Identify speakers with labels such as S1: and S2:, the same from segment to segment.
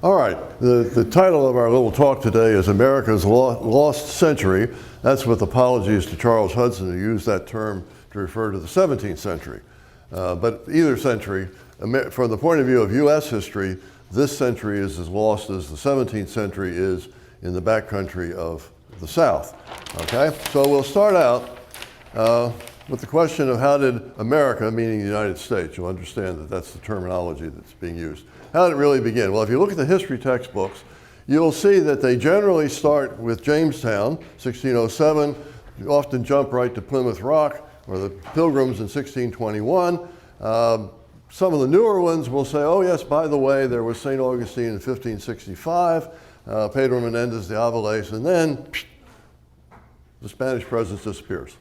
S1: All right, the title of our little talk today is America's Lost Century. That's with apologies to Charles Hudson, who used that term to refer to the 17th century. But either century, from the point of view of US history, this century is as lost as the 17th century is in the backcountry of the South. Okay, so we'll start out with the question of how did America, meaning the United States, you'll understand that that's the terminology that's being used. How did it really begin? Well, if you look at the history textbooks, you'll see that they generally start with Jamestown, 1607, you often jump right to Plymouth Rock, or the Pilgrims in 1621. Some of the newer ones will say, oh yes, by the way, there was St. Augustine in 1565, Pedro Menendez de Arrives, and then the Spanish presence disappears,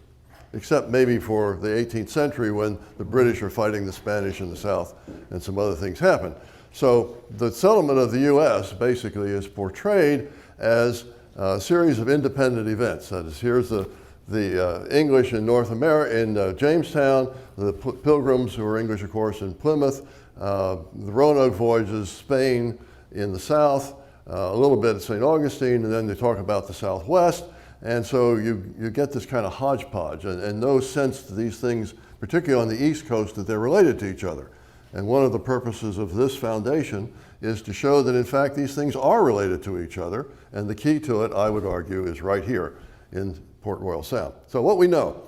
S1: except maybe for the 18th century when the British are fighting the Spanish in the South and some other things happen. So the settlement of the US basically is portrayed as a series of independent events. That is, here's the English in North America, in Jamestown, the Pilgrims, who are English, of course, in Plymouth, the Roanoke voyages, Spain in the South, a little bit at St. Augustine, and then they talk about the Southwest. And so you get this kind of hodgepodge, and no sense to these things, particularly on the East Coast, that they're related to each other. And one of the purposes of this foundation is to show that, in fact, these things are related to each other. And the key to it, I would argue, is right here in Port Royal Sound. So what we know.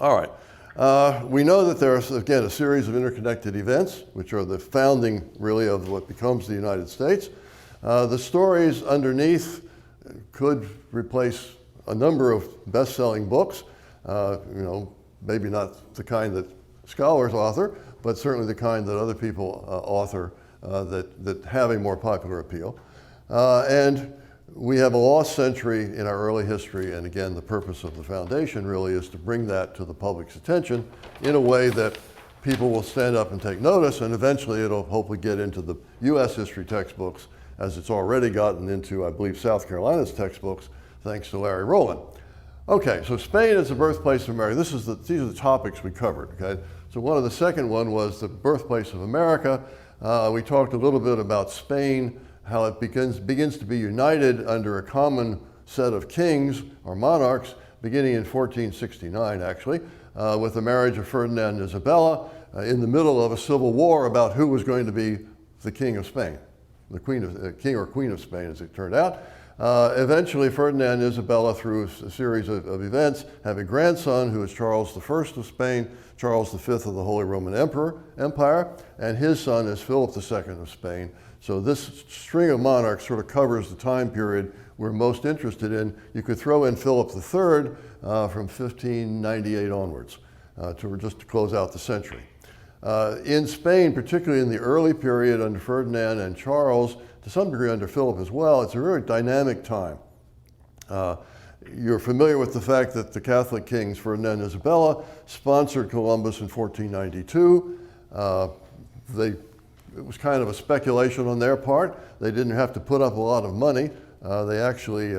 S1: All right. We know that there's, again, a series of interconnected events, which are the founding, really, of what becomes the United States. The stories underneath could replace a number of best-selling books. Maybe not the kind that scholars author, but certainly the kind that other people author that have a more popular appeal. And we have a lost century in our early history, and again, the purpose of the foundation really is to bring that to the public's attention in a way that people will stand up and take notice, and eventually it'll hopefully get into the US history textbooks, as it's already gotten into, I believe, South Carolina's textbooks, thanks to Larry Rolland. Okay, so Spain is the birthplace of America. These are the topics we covered, okay? So the second one was the birthplace of America. We talked a little bit about Spain, how it begins to be united under a common set of kings or monarchs, beginning in 1469, actually, with the marriage of Ferdinand and Isabella, in the middle of a civil war about who was going to be the king of Spain, the king or queen of Spain, as it turned out. Eventually, Ferdinand and Isabella, through a series of events, have a grandson who is Charles I of Spain, Charles V of the Holy Roman Empire, and his son is Philip II of Spain. So this string of monarchs sort of covers the time period we're most interested in. You could throw in Philip III from 1598 onwards, just to close out the century. In Spain, particularly in the early period under Ferdinand and Charles, to some degree under Philip as well, it's a very dynamic time. You're familiar with the fact that the Catholic kings, Ferdinand and Isabella, sponsored Columbus in 1492. It was kind of a speculation on their part. They didn't have to put up a lot of money. They actually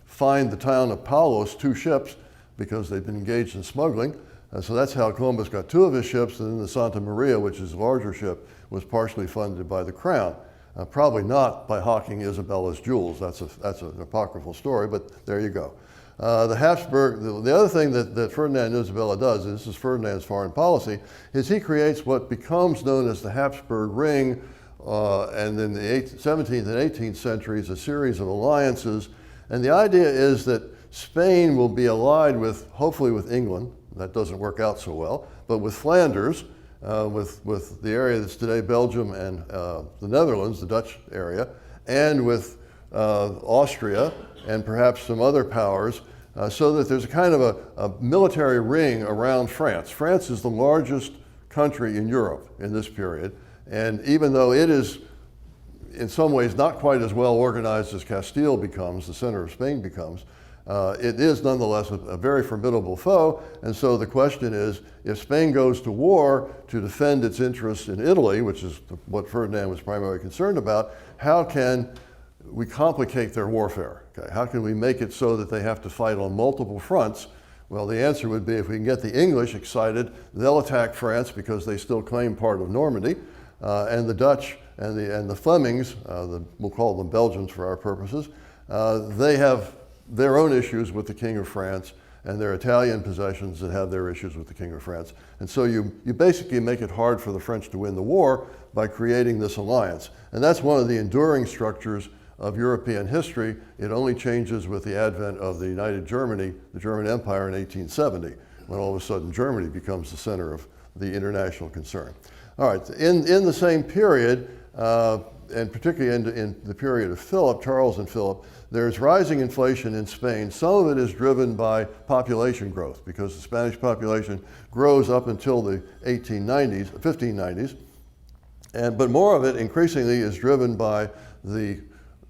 S1: fined the town of Palos 2 ships because they'd been engaged in smuggling. So that's how Columbus got 2 of his ships, and then the Santa Maria, which is a larger ship, was partially funded by the crown. Probably not by hawking Isabella's jewels. That's an apocryphal story, but there you go. The Habsburg, the other thing that Ferdinand and Isabella does, and this is Ferdinand's foreign policy, is he creates what becomes known as the Habsburg Ring, and in the 17th and 18th centuries, a series of alliances. And the idea is that Spain will be allied with, hopefully with England. That doesn't work out so well, but with Flanders, with the area that's today Belgium and the Netherlands, the Dutch area, and with Austria and perhaps some other powers, so that there's a kind of a military ring around France. France is the largest country in Europe in this period, and even though it is in some ways not quite as well organized as Castile becomes, the center of Spain becomes, it is nonetheless a very formidable foe. And so the question is, if Spain goes to war to defend its interests in Italy, which is what Ferdinand was primarily concerned about, how can we complicate their warfare? Okay? How can we make it so that they have to fight on multiple fronts? Well, the answer would be if we can get the English excited, they'll attack France because they still claim part of Normandy. and the Dutch and the Flemings, we'll call them Belgians for our purposes, they have their own issues with the King of France, and their Italian possessions that have their issues with the King of France. And so you basically make it hard for the French to win the war by creating this alliance. And that's one of the enduring structures of European history. It only changes with the advent of the United Germany, the German Empire in 1870, when all of a sudden Germany becomes the center of the international concern. All right, in the same period, and particularly in the period of Philip, Charles and Philip, there's rising inflation in Spain. Some of it is driven by population growth because the Spanish population grows up until the 1590s. But more of it increasingly is driven by the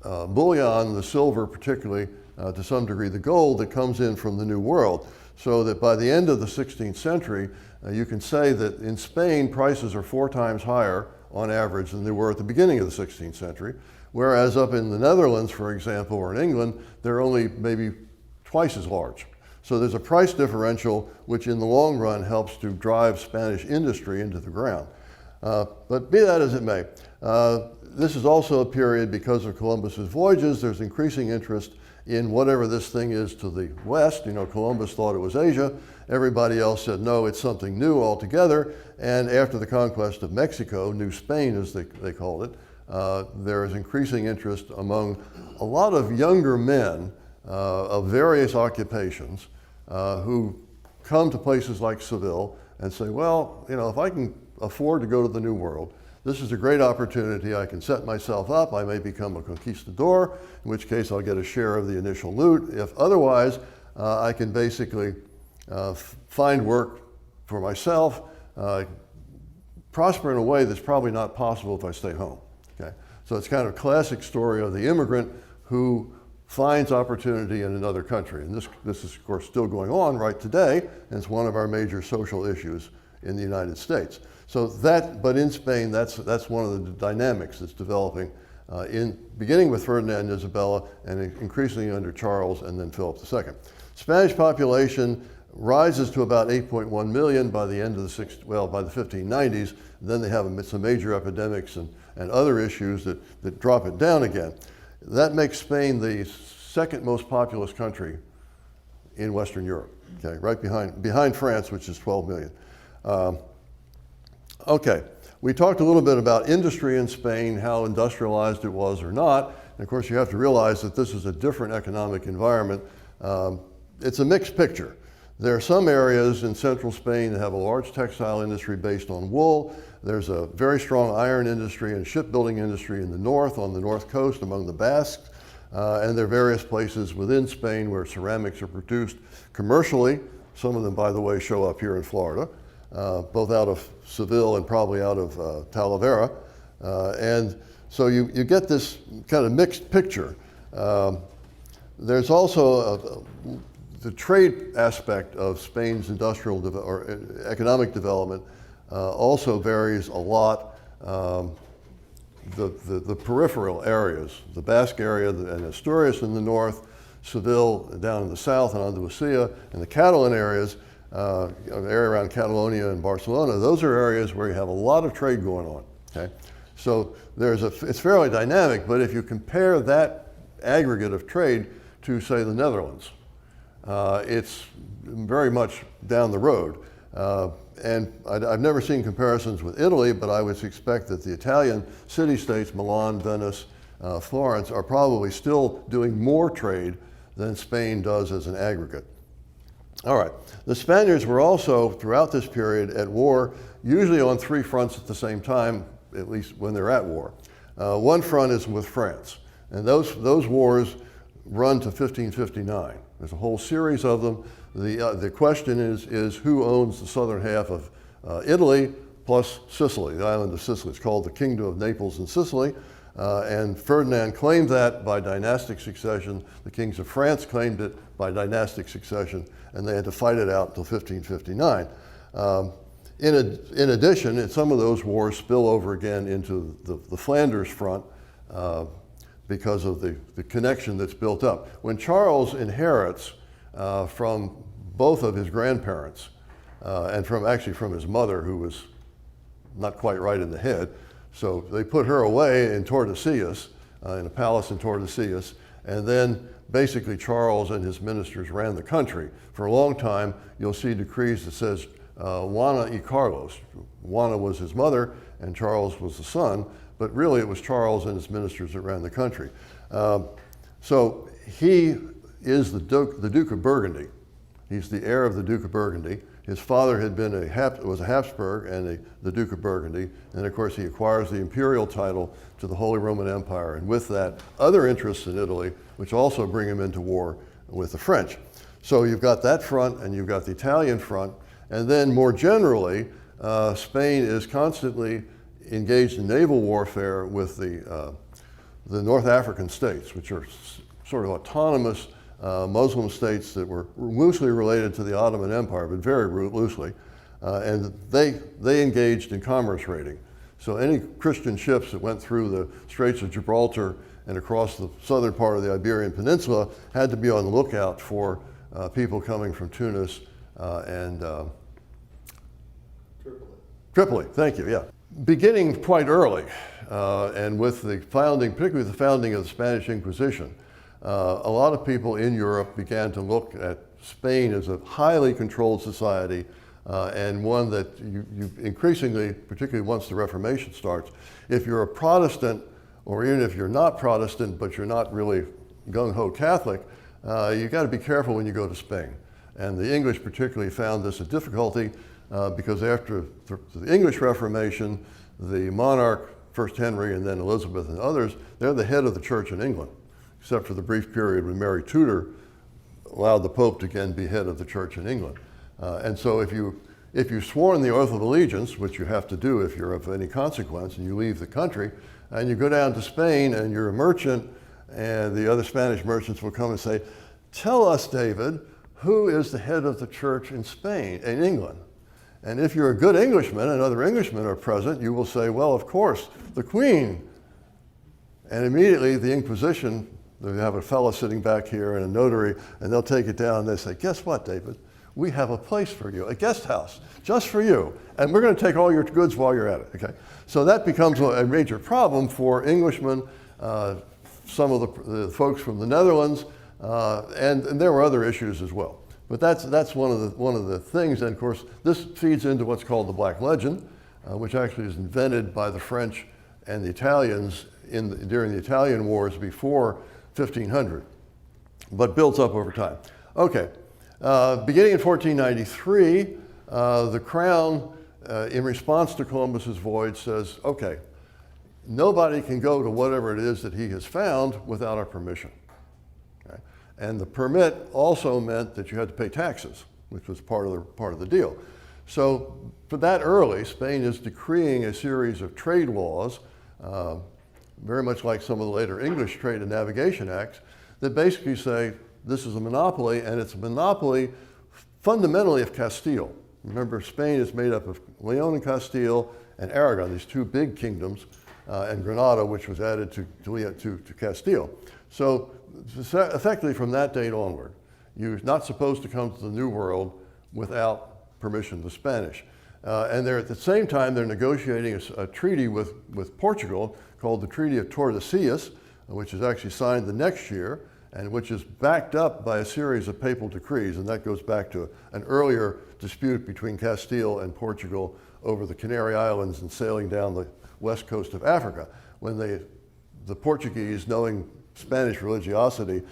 S1: bullion, the silver particularly, to some degree the gold that comes in from the New World. So that by the end of the 16th century, you can say that in Spain, prices are 4 times higher on average than they were at the beginning of the 16th century. Whereas up in the Netherlands, for example, or in England, they're only maybe twice as large. So there's a price differential, which in the long run helps to drive Spanish industry into the ground. But be that as it may, this is also a period because of Columbus's voyages. There's increasing interest in whatever this thing is to the west. You know, Columbus thought it was Asia. Everybody else said, no, it's something new altogether. And after the conquest of Mexico, New Spain as they called it, there is increasing interest among a lot of younger men of various occupations who come to places like Seville and say, well, you know, if I can afford to go to the New World, this is a great opportunity. I can set myself up. I may become a conquistador, in which case I'll get a share of the initial loot. If otherwise, I can basically find work for myself, prosper in a way that's probably not possible if I stay home. Okay? So it's kind of a classic story of the immigrant who finds opportunity in another country. And this is, of course, still going on right today, and it's one of our major social issues in the United States. So but in Spain, that's one of the dynamics that's developing beginning with Ferdinand and Isabella and increasingly under Charles and then Philip II. Spanish population rises to about 8.1 million by the end of by the 1590s. Then they have some major epidemics and other issues that drop it down again. That makes Spain the second most populous country in Western Europe, okay, right behind France, which is 12 million. Okay, we talked a little bit about industry in Spain, how industrialized it was or not. And of course, you have to realize that this is a different economic environment. It's a mixed picture. There are some areas in central Spain that have a large textile industry based on wool. There's a very strong iron industry and shipbuilding industry in the north, on the north coast among the Basques. And there are various places within Spain where ceramics are produced commercially. Some of them, by the way, show up here in Florida, both out of Seville and probably out of Talavera. And so you get this kind of mixed picture. There's also the trade aspect of Spain's industrial or economic development also varies a lot. The peripheral areas, the Basque area and Asturias in the north, Seville down in the south and Andalusia, and the Catalan areas, the area around Catalonia and Barcelona, those are areas where you have a lot of trade going on. Okay? So it's fairly dynamic, but if you compare that aggregate of trade to, say, the Netherlands, it's very much down the road. And I've never seen comparisons with Italy, but I would expect that the Italian city-states, Milan, Venice, Florence, are probably still doing more trade than Spain does as an aggregate. All right, the Spaniards were also, throughout this period, at war, usually on 3 fronts at the same time, at least when they're at war. One front is with France, and those wars run to 1559. There's a whole series of them. The question is who owns the southern half of Italy plus Sicily, the island of Sicily. It's called the Kingdom of Naples and Sicily. And Ferdinand claimed that by dynastic succession. The kings of France claimed it by dynastic succession, and they had to fight it out until 1559. In addition, some of those wars spill over again into the Flanders front because of the connection that's built up. When Charles inherits from both of his grandparents, and from his mother, who was not quite right in the head, So they put her away in Tordesillas, in a palace in Tordesillas, and then basically Charles and his ministers ran the country. For a long time, you'll see decrees that says Juana y Carlos. Juana was his mother and Charles was the son, but really it was Charles and his ministers that ran the country. So he is the Duke of Burgundy. He's the heir of the Duke of Burgundy. His father had been was a Habsburg and the Duke of Burgundy, and of course he acquires the imperial title to the Holy Roman Empire, and with that, other interests in Italy, which also bring him into war with the French. So you've got that front, and you've got the Italian front, and then more generally, Spain is constantly engaged in naval warfare with the North African states, which are sort of autonomous Muslim states that were loosely related to the Ottoman Empire, but very loosely, and they engaged in commerce raiding. So any Christian ships that went through the Straits of Gibraltar and across the southern part of the Iberian Peninsula had to be on the lookout for people coming from Tunis and Tripoli, thank you, yeah. Beginning quite early, and with the founding, particularly the founding of the Spanish Inquisition, a lot of people in Europe began to look at Spain as a highly controlled society and one that you increasingly, particularly once the Reformation starts, if you're a Protestant, or even if you're not Protestant, but you're not really gung-ho Catholic, you've got to be careful when you go to Spain. And the English particularly found this a difficulty because after the English Reformation, the monarch, first Henry and then Elizabeth and others, they're the head of the church in England, except for the brief period when Mary Tudor allowed the Pope to again be head of the church in England. And so if you've sworn the oath of allegiance, which you have to do if you're of any consequence and you leave the country, and you go down to Spain and you're a merchant, and the other Spanish merchants will come and say, tell us, David, who is the head of the church in Spain, in England? And if you're a good Englishman and other Englishmen are present, you will say, well, of course, the Queen. And immediately the Inquisition, they have a fellow sitting back here and a notary, and they'll take it down and they say, guess what, David? We have a place for you, a guest house, just for you. And we're going to take all your goods while you're at it, okay? So that becomes a major problem for Englishmen, some of the folks from the Netherlands, and there were other issues as well. But that's one of the things, and of course, this feeds into what's called the Black Legend, which actually is invented by the French and the Italians during the Italian wars before 1500, but builds up over time. Okay, beginning in 1493, the Crown, in response to Columbus's voyage, says, okay, nobody can go to whatever it is that he has found without our permission. Okay? And the permit also meant that you had to pay taxes, which was part of the deal. So for that early, Spain is decreeing a series of trade laws, very much like some of the later English Trade and Navigation Acts, that basically say this is a monopoly, and it's a monopoly fundamentally of Castile. Remember, Spain is made up of Leon and Castile and Aragon, these two big kingdoms, and Granada, which was added to Castile. So effectively from that date onward, you're not supposed to come to the New World without permission of the Spanish. And they're at the same time, they're negotiating a treaty with Portugal called the Treaty of Tordesillas, which is actually signed the next year, and which is backed up by a series of papal decrees, and that goes back to an earlier dispute between Castile and Portugal over the Canary Islands and sailing down the west coast of Africa, when the Portuguese, knowing Spanish religiosity,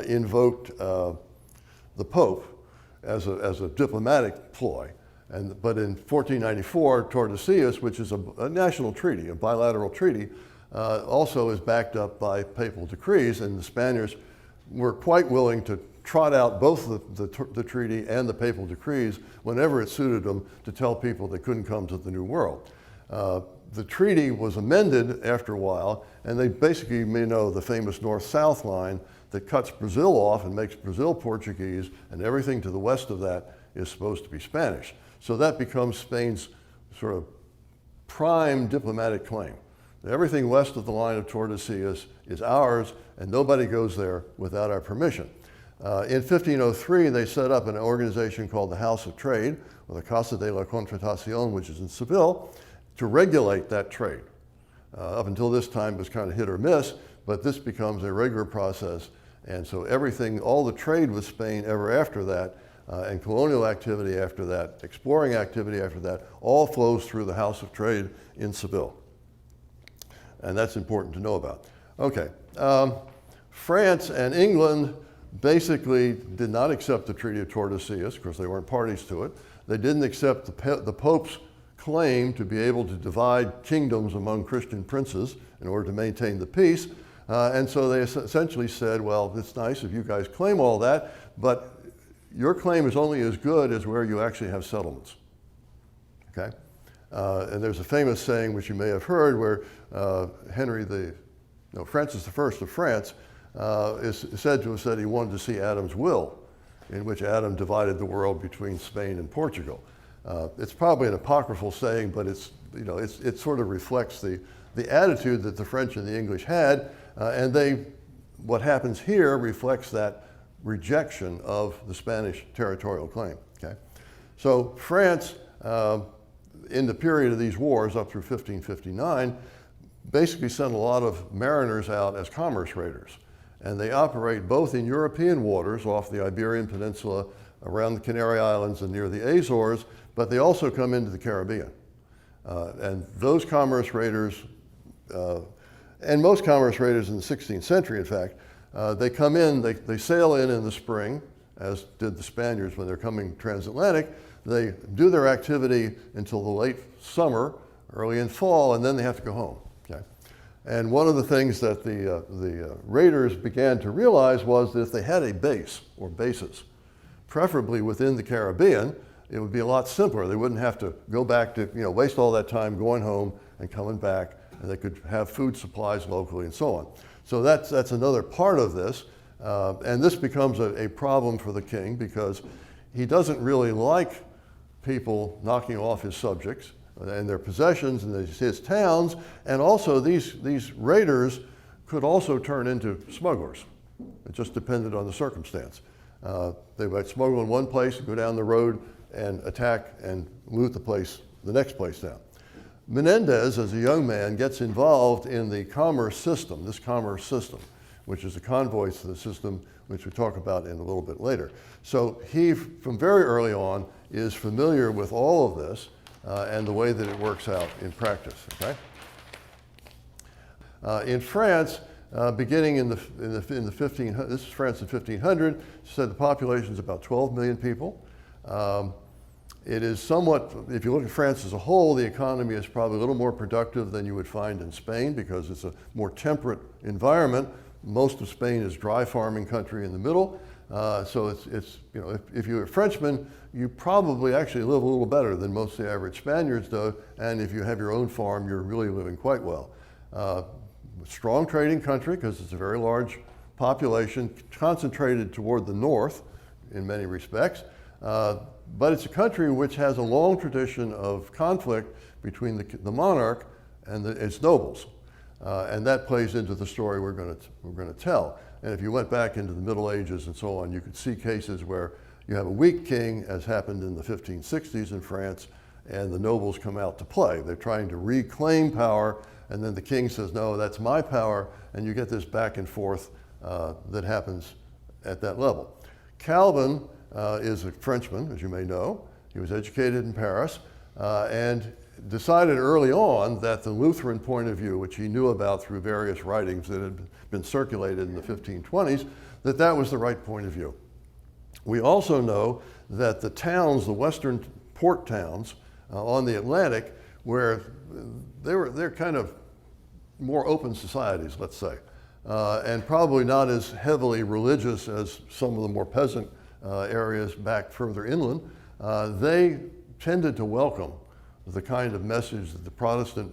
S1: invoked the Pope as a diplomatic ploy. But in 1494, Tordesillas, which is a national treaty, a bilateral treaty, also is backed up by papal decrees, and the Spaniards were quite willing to trot out both the treaty and the papal decrees whenever it suited them to tell people they couldn't come to the New World. The treaty was amended after a while, and they basically, you may know, the famous north-south line that cuts Brazil off and makes Brazil Portuguese, and everything to the west of that is supposed to be Spanish. So that becomes Spain's sort of prime diplomatic claim. Everything west of the line of Tordesillas is ours, and nobody goes there without our permission. In 1503, they set up an organization called the House of Trade, or the Casa de la Contratación, which is in Seville, to regulate that trade. Up until this time, it was kind of hit or miss, but this becomes a regular process. And so everything, all the trade with Spain ever after that, and colonial activity after that, exploring activity after that, all flows through the House of Trade in Seville. And that's important to know about. Okay, France and England basically did not accept the Treaty of Tordesillas. Of course, they weren't parties to it. They didn't accept the Pope's claim to be able to divide kingdoms among Christian princes in order to maintain the peace. And so they essentially said, well, it's nice if you guys claim all that, but your claim is only as good as where you actually have settlements. Okay? And there's a famous saying, which you may have heard, where Francis I of France is said to have said he wanted to see Adam's will, in which Adam divided the world between Spain and Portugal. It's probably an apocryphal saying, but it sort of reflects the attitude that the French and the English had, and what happens here reflects that rejection of the Spanish territorial claim. Okay? So France, in the period of these wars up through 1559, basically sent a lot of mariners out as commerce raiders. And they operate both in European waters off the Iberian Peninsula, around the Canary Islands and near the Azores, but they also come into the Caribbean. And those commerce raiders, and most commerce raiders in the 16th century, in fact, they come in, they sail in the spring, as did the Spaniards when they're coming transatlantic. They do their activity until the late summer, early in fall, and then they have to go home. Okay? And one of the things that the raiders began to realize was that if they had a base or bases, preferably within the Caribbean, it would be a lot simpler. They wouldn't have to go back to, waste all that time going home and coming back, and they could have food supplies locally and so on. So that's another part of this. And this becomes a problem for the king because he doesn't really like people knocking off his subjects and their possessions and his towns. And also these raiders could also turn into smugglers. It just depended on the circumstance. They might smuggle in one place, go down the road and attack and loot the next place down. Menendez, as a young man, gets involved in the commerce system, which is a convoy system, which we'll talk about in a little bit later. So he, from very early on, is familiar with all of this and the way that it works out in practice. Okay? In France, beginning in the 1500s, this is France in 1500, said the population is about 12 million people. It is somewhat, if you look at France as a whole, the economy is probably a little more productive than you would find in Spain because it's a more temperate environment. Most of Spain is dry farming country in the middle. So it's if you're a Frenchman, you probably actually live a little better than most of the average Spaniards do. And if you have your own farm, you're really living quite well. Strong trading country because it's a very large population concentrated toward the north in many respects. But it's a country which has a long tradition of conflict between the monarch and its nobles. And that plays into the story we're going to tell. And if you went back into the Middle Ages and so on, you could see cases where you have a weak king, as happened in the 1560s in France, and the nobles come out to play. They're trying to reclaim power, and then the king says, no, that's my power, and you get this back and forth that happens at that level. Calvin is a Frenchman, as you may know. He was educated in Paris and decided early on that the Lutheran point of view, which he knew about through various writings that had been circulated in the 1520s, that was the right point of view. We also know that the towns, the western port towns on the Atlantic, where they're kind of more open societies, let's say, and probably not as heavily religious as some of the more peasant areas back further inland, they tended to welcome the kind of message that the Protestant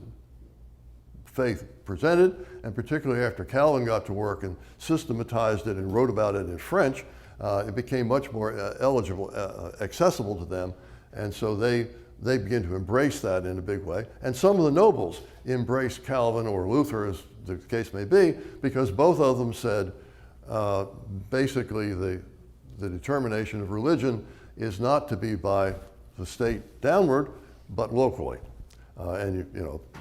S1: faith presented, and particularly after Calvin got to work and systematized it and wrote about it in French, it became much more accessible to them, and so they began to embrace that in a big way. And some of the nobles embraced Calvin or Luther, as the case may be, because both of them said basically the determination of religion is not to be by the state downward, but locally. And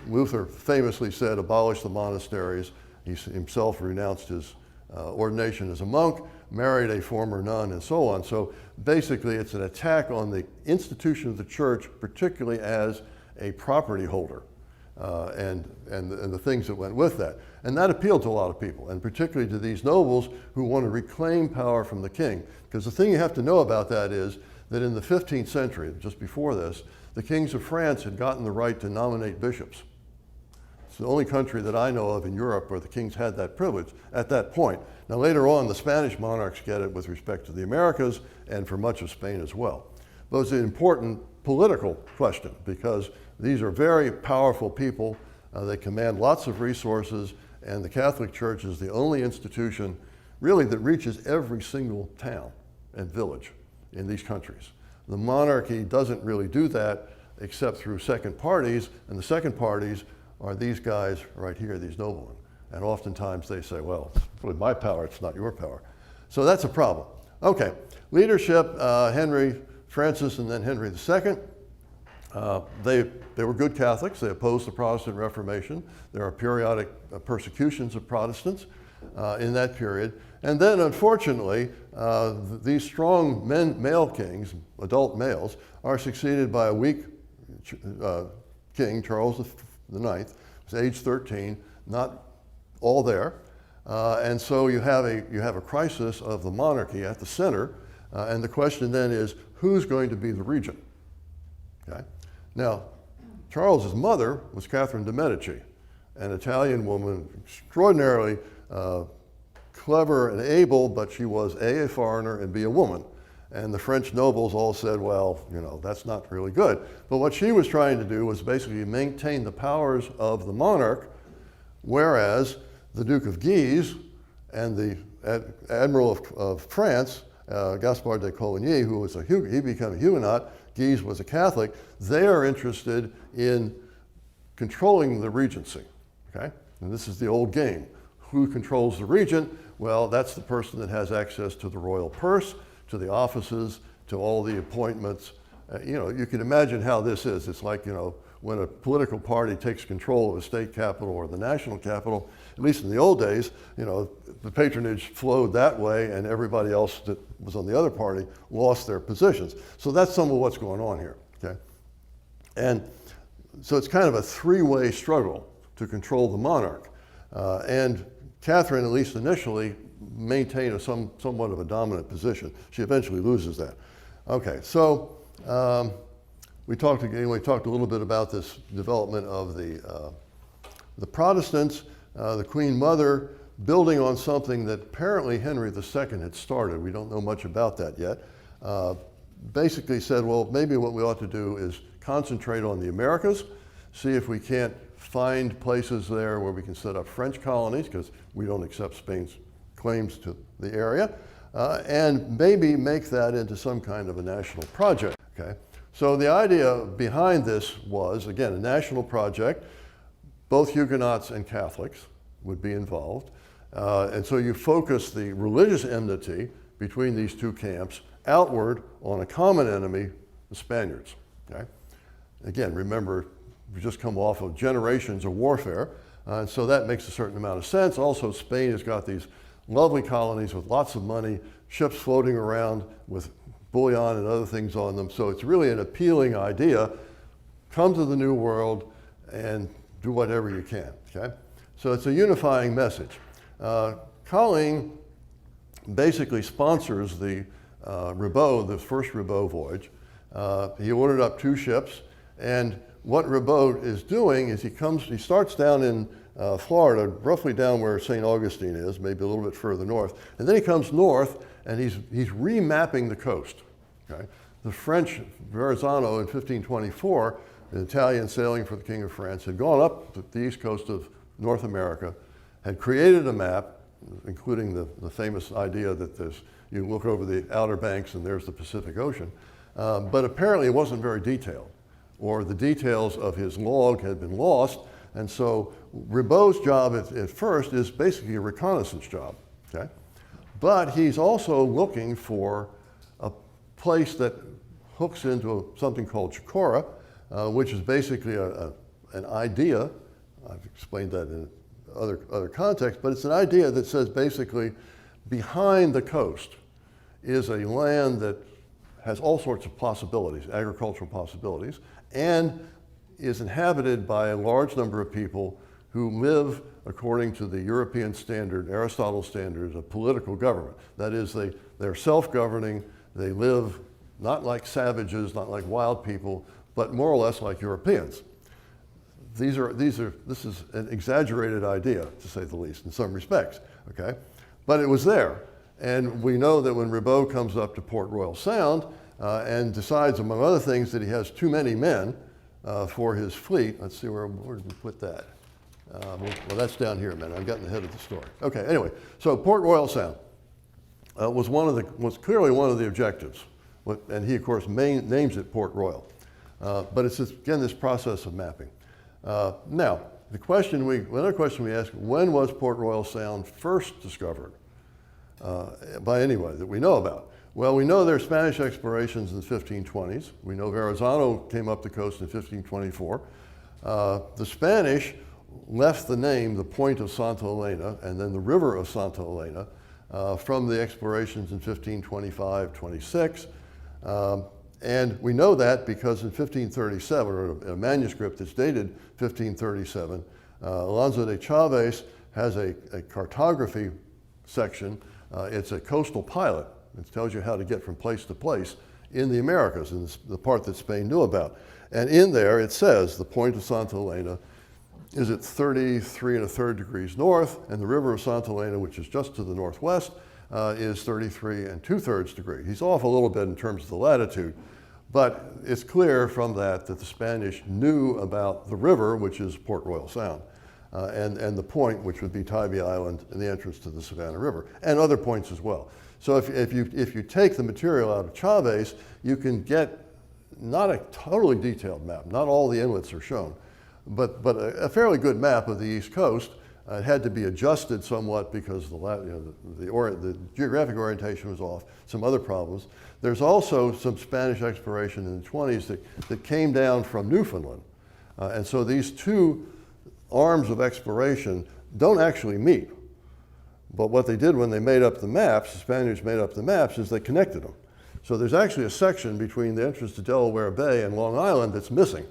S1: Luther famously said, abolish the monasteries. He himself renounced his ordination as a monk, married a former nun, and so on. So basically, it's an attack on the institution of the church, particularly as a property holder, and the things that went with that. And that appealed to a lot of people, and particularly to these nobles who want to reclaim power from the king. Because the thing you have to know about that is that in the 15th century, just before this, the kings of France had gotten the right to nominate bishops. It's the only country that I know of in Europe where the kings had that privilege at that point. Now later on, the Spanish monarchs get it with respect to the Americas and for much of Spain as well. But it's an important political question because these are very powerful people. They command lots of resources, and the Catholic Church is the only institution really that reaches every single town and village in these countries. The monarchy doesn't really do that except through second parties, and the second parties are these guys right here, these noblemen. And oftentimes they say, well, it's really my power, it's not your power. So that's a problem. Okay, leadership, Henry, Francis, and then Henry II. They were good Catholics. They opposed the Protestant Reformation. There are periodic persecutions of Protestants in that period. And then, unfortunately, these strong male kings, adult males, are succeeded by a weak king, Charles IX, who's age 13, not all there. And so you have a crisis of the monarchy at the center. And the question then is, who's going to be the regent? Okay? Now, Charles's mother was Catherine de' Medici, an Italian woman, extraordinarily clever and able, but she was A, a foreigner, and B, a woman. And the French nobles all said, well, you know, that's not really good. But what she was trying to do was basically maintain the powers of the monarch, whereas the Duke of Guise and the Admiral of France, Gaspard de Coligny, who was he became a Huguenot, Guise was a Catholic, they are interested in controlling the regency, okay? And this is the old game. Who controls the regent? Well, that's the person that has access to the royal purse, to the offices, to all the appointments. You know, you can imagine how this is. It's like, you know, when a political party takes control of a state capital or the national capital, at least in the old days, you know, the patronage flowed that way and everybody else that was on the other party lost their positions. So that's some of what's going on here, okay? And so it's kind of a three-way struggle to control the monarch. And Catherine, at least initially, maintained somewhat of a dominant position. She eventually loses that. Okay, so we talked a little bit about this development of the Protestants, the Queen Mother building on something that apparently Henry II had started. We don't know much about that yet. Basically said, well, maybe what we ought to do is concentrate on the Americas, see if we can't find places there where we can set up French colonies, because we don't accept Spain's claims to the area, and maybe make that into some kind of a national project, okay? So the idea behind this was, again, a national project. Both Huguenots and Catholics would be involved. And so you focus the religious enmity between these two camps outward on a common enemy, the Spaniards, okay? Again, remember, we just come off of generations of warfare, and so that makes a certain amount of sense. Also, Spain has got these lovely colonies with lots of money, ships floating around with bullion and other things on them. So it's really an appealing idea. Come to the New World and do whatever you can, okay? So it's a unifying message. Coligny basically sponsors the Ribault, the first Ribault voyage. He ordered up 2 ships, and what Ribault is doing is he starts down in Florida, roughly down where St. Augustine is, maybe a little bit further north, and then he comes north and he's remapping the coast, okay? The French, Verrazano in 1524, an Italian sailing for the King of France, had gone up the east coast of North America, had created a map, including the famous idea that you look over the Outer Banks and there's the Pacific Ocean, but apparently it wasn't very detailed, or the details of his log had been lost. And so Ribault's job at first is basically a reconnaissance job, okay? But he's also looking for a place that hooks into something called Chicora, which is basically a an idea. I've explained that in other contexts, but it's an idea that says basically behind the coast is a land that has all sorts of possibilities, agricultural possibilities, and is inhabited by a large number of people who live according to the European standard, Aristotle standards of political government. That is, they're self-governing, they live not like savages, not like wild people, but more or less like Europeans. This is an exaggerated idea, to say the least, in some respects, okay? But it was there. And we know that when Ribault comes up to Port Royal Sound and decides, among other things, that he has too many men for his fleet. Let's see, where did we put that? Well, that's down here, man. I've gotten ahead of the story. Okay, anyway, so Port Royal Sound was clearly one of the objectives. And he, of course, names it Port Royal. But it's, again, this process of mapping. Now, another question we ask, when was Port Royal Sound first discovered by anyone that we know about? Well, we know there are Spanish explorations in the 1520s. We know Verrazano came up the coast in 1524. The Spanish left the name, the Point of Santa Elena, and then the River of Santa Elena from the explorations in 1525-26. And we know that because in 1537, or a manuscript that's dated 1537, Alonso de Chaves has a cartography section. It's a coastal pilot. It tells you how to get from place to place in the Americas, in the part that Spain knew about. And in there it says the Point of Santa Elena is at 33 1/3 degrees north, and the River of Santa Elena, which is just to the northwest, is 33 2/3 degrees. He's off a little bit in terms of the latitude, but it's clear from that the Spanish knew about the river, which is Port Royal Sound, and the point, which would be Tybee Island and the entrance to the Savannah River, and other points as well. So if you take the material out of Chaves, you can get not a totally detailed map. Not all the inlets are shown, but a fairly good map of the East Coast. It had to be adjusted somewhat because the geographic orientation was off, some other problems. There's also some Spanish exploration in the 20s that came down from Newfoundland. And so these two arms of exploration don't actually meet. But what they did when they made up the maps, the Spaniards made up the maps, is they connected them. So there's actually a section between the entrance to Delaware Bay and Long Island that's missing.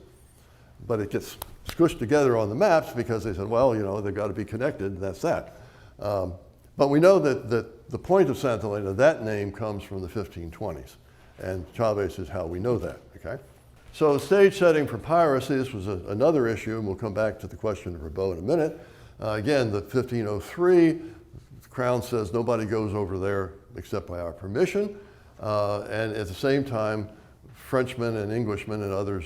S1: But it gets squished together on the maps because they said, well, they've got to be connected, and that's that. But we know that the Point of Santa Elena, that name comes from the 1520s. And Chaves is how we know that, okay? So stage setting for piracy, this was another issue, and we'll come back to the question of Ribault in a minute. Again, the 1503, the Crown says nobody goes over there except by our permission. And at the same time, Frenchmen and Englishmen and others,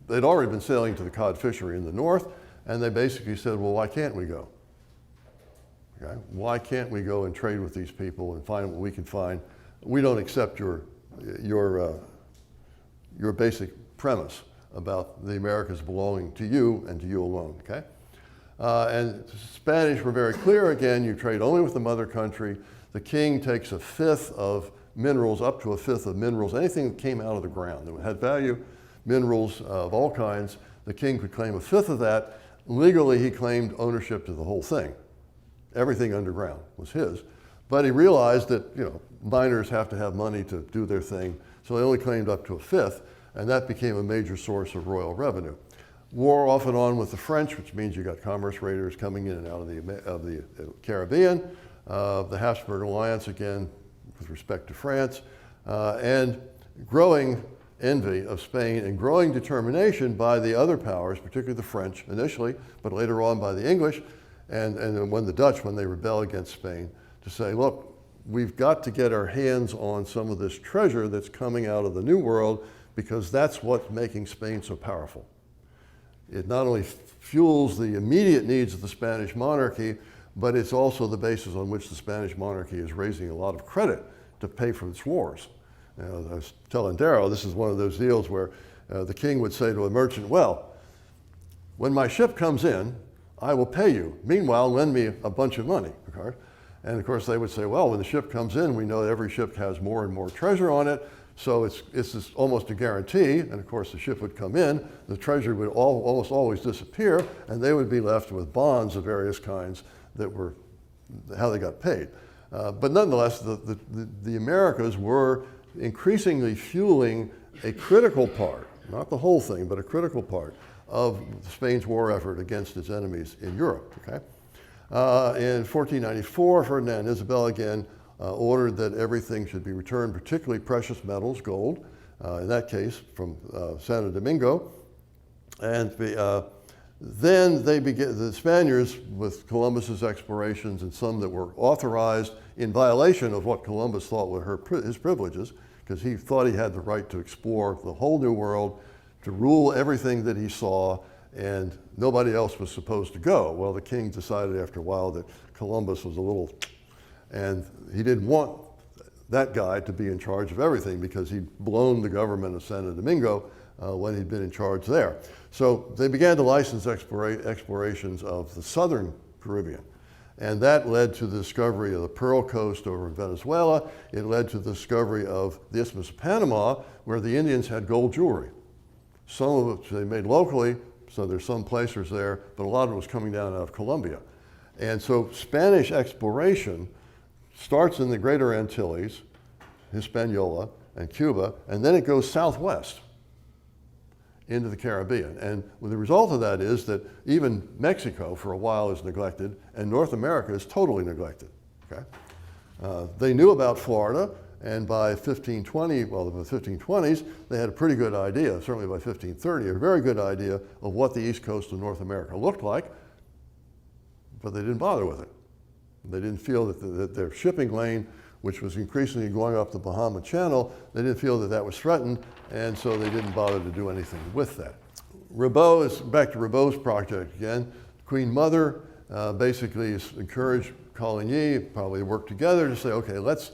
S1: they'd already been sailing to the cod fishery in the north, and they basically said, well, why can't we go? Okay? Why can't we go and trade with these people and find what we can find? We don't accept your basic premise about the Americas belonging to you and to you alone, okay? And the Spanish were very clear, again, you trade only with the mother country. The king takes 1/5 of minerals, up to 1/5 of minerals, anything that came out of the ground that had value, minerals of all kinds, the king could claim 1/5 of that. Legally, he claimed ownership to the whole thing. Everything underground was his. But he realized that, miners have to have money to do their thing, so they only claimed up to 1/5, and that became a major source of royal revenue. War off and on with the French, which means you got commerce raiders coming in and out of the Caribbean. The Habsburg Alliance, again, with respect to France, and growing envy of Spain and growing determination by the other powers, particularly the French initially, but later on by the English, and when the Dutch, when they rebel against Spain, to say, look, we've got to get our hands on some of this treasure that's coming out of the New World, because that's what's making Spain so powerful. It not only fuels the immediate needs of the Spanish monarchy, but it's also the basis on which the Spanish monarchy is raising a lot of credit to pay for its wars. I was telling Darrow, this is one of those deals where the king would say to a merchant, well, when my ship comes in, I will pay you. Meanwhile, lend me a bunch of money. Okay? And of course, they would say, well, when the ship comes in, we know every ship has more and more treasure on it, So it's just almost a guarantee, and of course the ship would come in, the treasury would almost always disappear, and they would be left with bonds of various kinds that were how they got paid. But nonetheless, the Americas were increasingly fueling a critical part, not the whole thing, but a critical part of Spain's war effort against its enemies in Europe. Okay? In 1494, Ferdinand and Isabel again ordered that everything should be returned, particularly precious metals, gold, in that case from Santo Domingo. And then the Spaniards, with Columbus's explorations and some that were authorized in violation of what Columbus thought were his privileges, because he thought he had the right to explore the whole New World, to rule everything that he saw, and nobody else was supposed to go. Well, the king decided after a while that Columbus was a little, and he didn't want that guy to be in charge of everything because he'd blown the government of Santo Domingo when he'd been in charge there. So they began to license explorations of the southern Caribbean. And that led to the discovery of the Pearl Coast over in Venezuela. It led to the discovery of the Isthmus of Panama, where the Indians had gold jewelry. Some of it they made locally, so there's some placers there, but a lot of it was coming down out of Colombia. And so Spanish exploration starts in the Greater Antilles, Hispaniola, and Cuba, and then it goes southwest into the Caribbean. And the result of that is that even Mexico for a while is neglected, and North America is totally neglected. Okay? They knew about Florida, and by 1520, well, the 1520s, they had a pretty good idea, certainly by 1530, a very good idea of what the east coast of North America looked like, but they didn't bother with it. They didn't feel that their shipping lane, which was increasingly going up the Bahama Channel, they didn't feel that that was threatened, and so they didn't bother to do anything with that. Ribault is back to Ribault's project again. Queen Mother basically encouraged Coligny, probably work together to say, okay, let's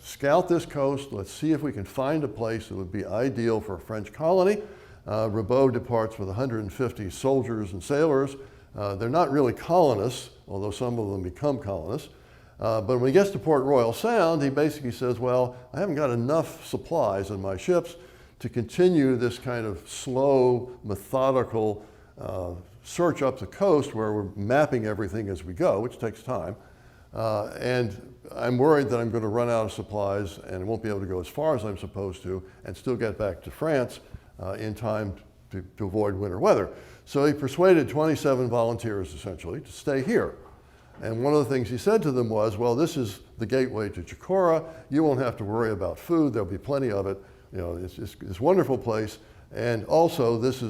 S1: scout this coast, let's see if we can find a place that would be ideal for a French colony. Ribault departs with 150 soldiers and sailors. They're not really colonists, although some of them become colonists. But when he gets to Port Royal Sound, he basically says, well, I haven't got enough supplies in my ships to continue this kind of slow, methodical search up the coast where we're mapping everything as we go, which takes time. And I'm worried that I'm going to run out of supplies and I won't be able to go as far as I'm supposed to and still get back to France in time to avoid winter weather. So he persuaded 27 volunteers, essentially, to stay here. And one of the things he said to them was, well, this is the gateway to Chicora. You won't have to worry about food. There'll be plenty of it. You know, it's this wonderful place. And also, this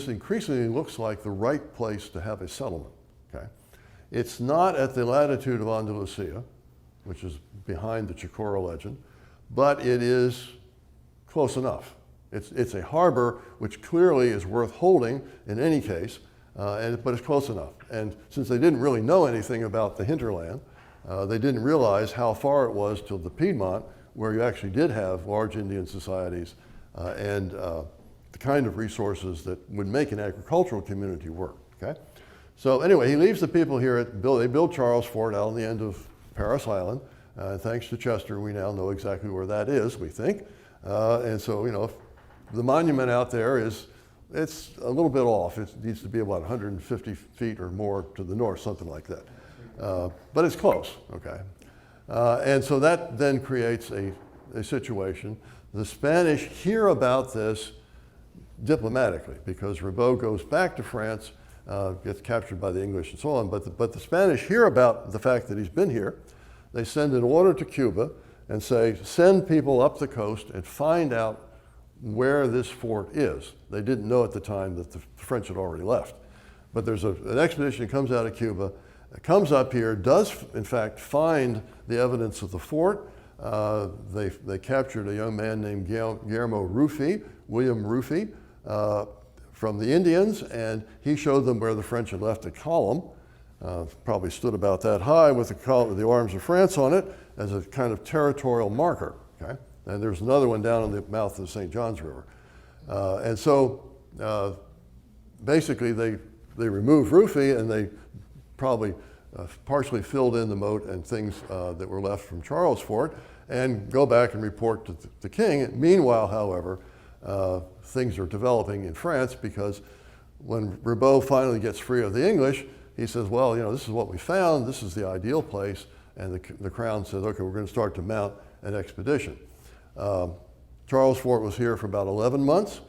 S1: increasingly looks like the right place to have a settlement. Okay? It's not at the latitude of Andalusia, which is behind the Chicora legend, but it is close enough. It's a harbor which clearly is worth holding in any case, but it's close enough. And since they didn't really know anything about the hinterland, they didn't realize how far it was to the Piedmont, where you actually did have large Indian societies and the kind of resources that would make an agricultural community work. Okay? So anyway, he leaves the people here they build Charles Fort out on the end of Parris Island. Thanks to Chester, we now know exactly where that is, we think. And so, you know, the monument out there it's a little bit off. It needs to be about 150 feet or more to the north, something like that. But it's close, okay? And so that then creates a situation. The Spanish hear about this diplomatically because Ribault goes back to France, gets captured by the English and so on, but the Spanish hear about the fact that he's been here. They send an order to Cuba and say, send people up the coast and find out where this fort is. They didn't know at the time that the French had already left. But there's an expedition that comes out of Cuba, comes up here, does in fact find the evidence of the fort. They captured a young man named Guillermo Ruffi, William Ruffi, from the Indians, and he showed them where the French had left a column, probably stood about that high with the arms of France on it as a kind of territorial marker. Okay? And there's another one down in the mouth of the St. Johns River. And so basically they removed Ruffi and they probably partially filled in the moat and things that were left from Charles Fort. and go back and report to the king. Meanwhile, however, things are developing in France, because when Ribault finally gets free of the English, he says, well, this is what we found, this is the ideal place, and the crown says, okay, we're going to start to mount an expedition. Charles Fort was here for about 11 months.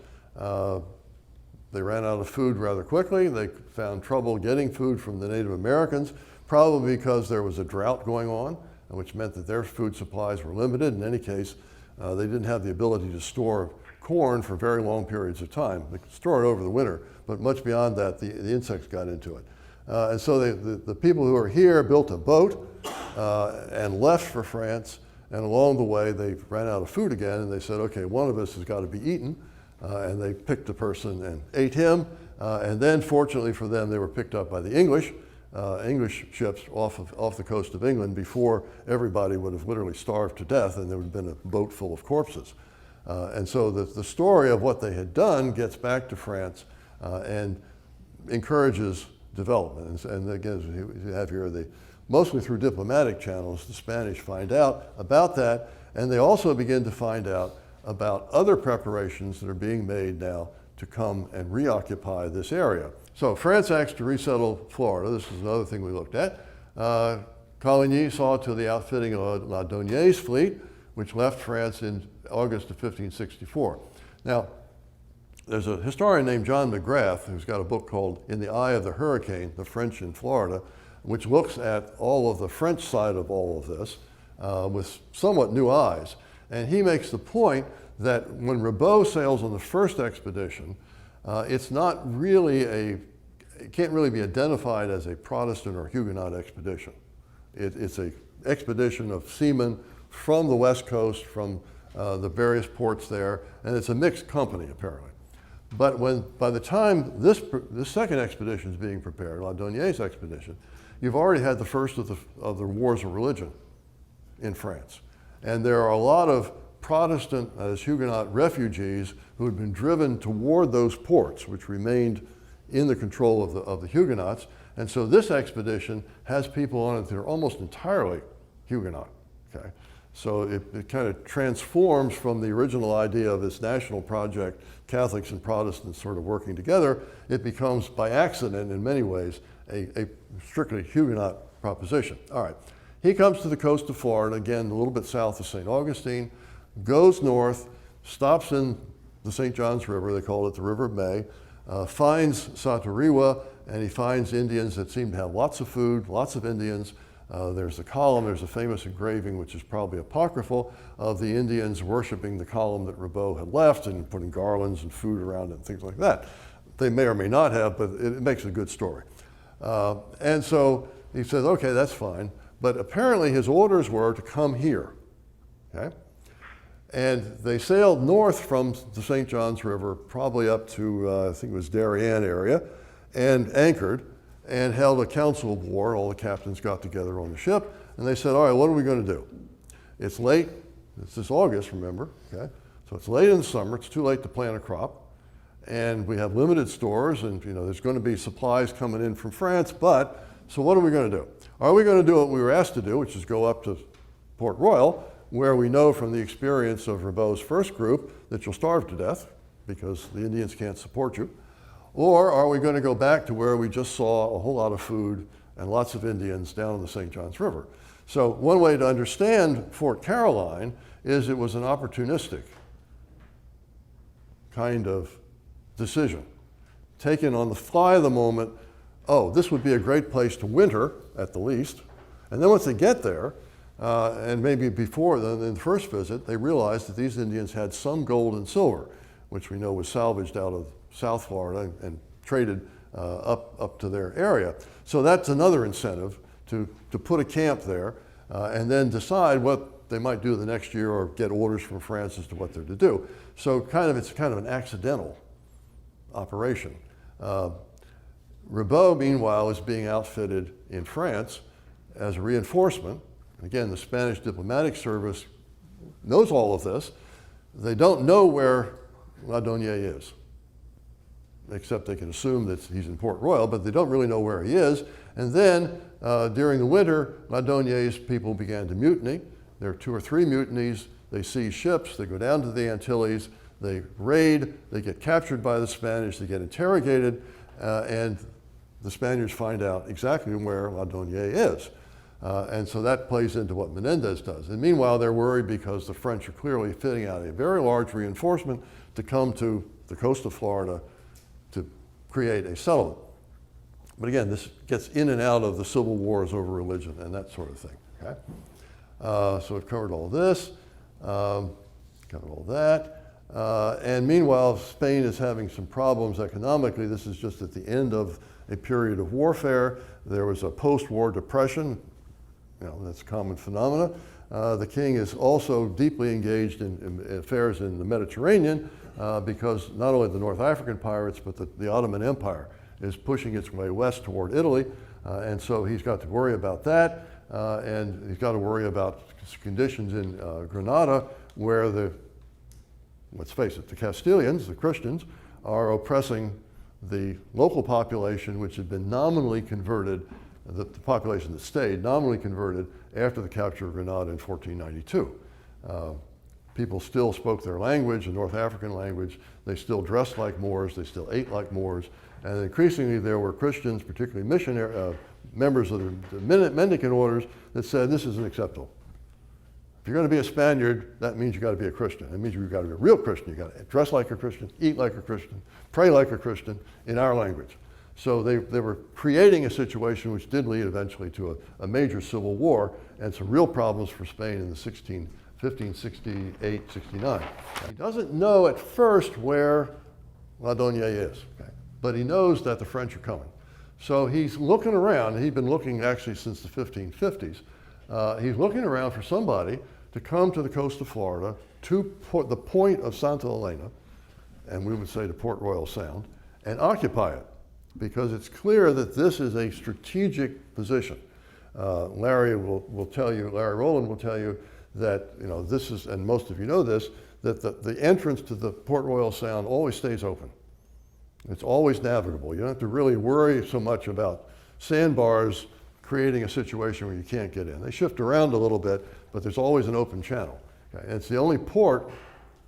S1: They ran out of food rather quickly. They found trouble getting food from the Native Americans, probably because there was a drought going on, which meant that their food supplies were limited. In any case, they didn't have the ability to store corn for very long periods of time. They could store it over the winter, but much beyond that, the insects got into it. And so the people who were here built a boat and left for France. And along the way, they ran out of food again, and they said, okay, one of us has got to be eaten. And they picked a person and ate him. And then, fortunately for them, they were picked up by the English ships off the coast of England before everybody would have literally starved to death, and there would have been a boat full of corpses. And so the story of what they had done gets back to France and encourages development. And again, you have here, mostly through diplomatic channels, the Spanish find out about that, and they also begin to find out about other preparations that are being made now to come and reoccupy this area. So France acts to resettle Florida. This is another thing we looked at. Coligny saw to the outfitting of Laudonnier's fleet, which left France in August of 1564. Now, there's a historian named John McGrath who's got a book called In the Eye of the Hurricane, the French in Florida, which looks at all of the French side of all of this with somewhat new eyes. And he makes the point that when Ribault sails on the first expedition, it's not really it can't really be identified as a Protestant or Huguenot expedition. It's an expedition of seamen from the West Coast, from the various ports there, and it's a mixed company, apparently. But by the time this second expedition is being prepared, Laudonnier's expedition, you've already had the first of the wars of religion in France. And there are a lot of Protestant, as Huguenot refugees who had been driven toward those ports, which remained in the control of the Huguenots. And so this expedition has people on it that are almost entirely Huguenot. Okay? So it kind of transforms from the original idea of this national project, Catholics and Protestants sort of working together. It becomes, by accident in many ways, a strictly Huguenot proposition. All right. He comes to the coast of Florida, again, a little bit south of St. Augustine, goes north, stops in the St. Johns River, they call it the River of May, finds Saturiwa, and he finds Indians that seem to have lots of food, lots of Indians. There's a column, there's a famous engraving, which is probably apocryphal, of the Indians worshiping the column that Ribault had left and putting garlands and food around it and things like that. They may or may not have, but it makes a good story. And so he says, okay, that's fine. But apparently his orders were to come here, okay? And they sailed north from the St. Johns River, probably up to, I think it was Darien area, and anchored and held a council of war. All the captains got together on the ship, and they said, all right, what are we going to do? It's late. It's this August, remember, okay? So it's late in the summer. It's too late to plant a crop. And we have limited stores, and there's going to be supplies coming in from France, but so what are we going to do? Are we going to do what we were asked to do, which is go up to Port Royal, where we know from the experience of Ribault's first group that you'll starve to death because the Indians can't support you? Or are we going to go back to where we just saw a whole lot of food and lots of Indians down in the St. Johns River? So one way to understand Fort Caroline is it was an opportunistic kind of decision, taken on the fly of the moment. Oh, this would be a great place to winter, at the least. And then once they get there, and maybe before then, in the first visit, they realized that these Indians had some gold and silver, which we know was salvaged out of South Florida and traded up to their area. So that's another incentive to put a camp there and then decide what they might do the next year or get orders from France as to what they're to do. So it's kind of an accidental operation. Ribault, meanwhile, is being outfitted in France as a reinforcement. Again, the Spanish diplomatic service knows all of this. They don't know where Laudonnier is, except they can assume that he's in Port Royal, but they don't really know where he is. And then during the winter, Laudonnier's people began to mutiny, There are 2 or 3 mutinies. They seize ships, they go down to the Antilles, they raid, they get captured by the Spanish, they get interrogated, and the Spaniards find out exactly where Laudonnière is. And so that plays into what Menendez does. And meanwhile, they're worried because the French are clearly fitting out a very large reinforcement to come to the coast of Florida to create a settlement. But again, this gets in and out of the civil wars over religion and that sort of thing. Okay? So we've covered all this, covered all that. And meanwhile, Spain is having some problems economically. This is just at the end of a period of warfare. There was a post-war depression. That's a common phenomena. The king is also deeply engaged in affairs in the Mediterranean because not only the North African pirates, but the Ottoman Empire is pushing its way west toward Italy. And so he's got to worry about that. And he's got to worry about conditions in Granada where let's face it, the Castilians, the Christians, are oppressing the local population, which had been nominally converted, the population that stayed, nominally converted after the capture of Granada in 1492. People still spoke their language, the North African language. They still dressed like Moors. They still ate like Moors. And increasingly there were Christians, particularly missionary members of the mendicant orders, that said this isn't acceptable. If you're going to be a Spaniard, that means you've got to be a Christian. It means you've got to be a real Christian. You've got to dress like a Christian, eat like a Christian, pray like a Christian in our language. So they were creating a situation which did lead eventually to a major civil war and some real problems for Spain in the 1568, 69. He doesn't know at first where Laudonnière is, okay? But he knows that the French are coming. So he's looking around. He'd been looking actually since the 1550s. He's looking around for somebody to come to the coast of Florida to the point of Santa Elena, and we would say to Port Royal Sound, and occupy it, because it's clear that this is a strategic position. Larry Rolland will tell you that this is, and most of you know this, that the entrance to the Port Royal Sound always stays open. It's always navigable. You don't have to really worry so much about sandbars creating a situation where you can't get in. They shift around a little bit, but there's always an open channel. Okay? And it's the only port,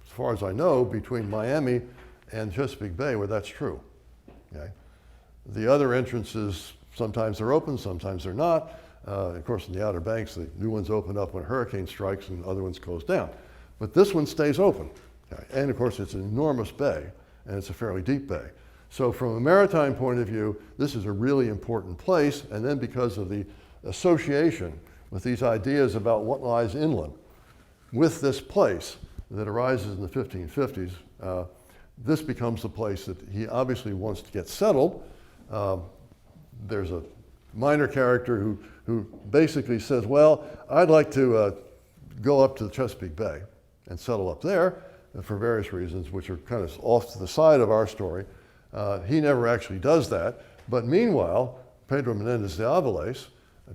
S1: as far as I know, between Miami and Chesapeake Bay where that's true. Okay? The other entrances, sometimes they're open, sometimes they're not. Of course, in the Outer Banks, the new ones open up when a hurricane strikes and other ones close down. But this one stays open. Okay? And of course, it's an enormous bay, and it's a fairly deep bay. So from a maritime point of view, this is a really important place. And then because of the association with these ideas about what lies inland with this place that arises in the 1550s, this becomes the place that he obviously wants to get settled. There's a minor character who basically says, well, I'd like to go up to the Chesapeake Bay and settle up there for various reasons, which are kind of off to the side of our story. He never actually does that. But meanwhile, Pedro Menendez de Avilés,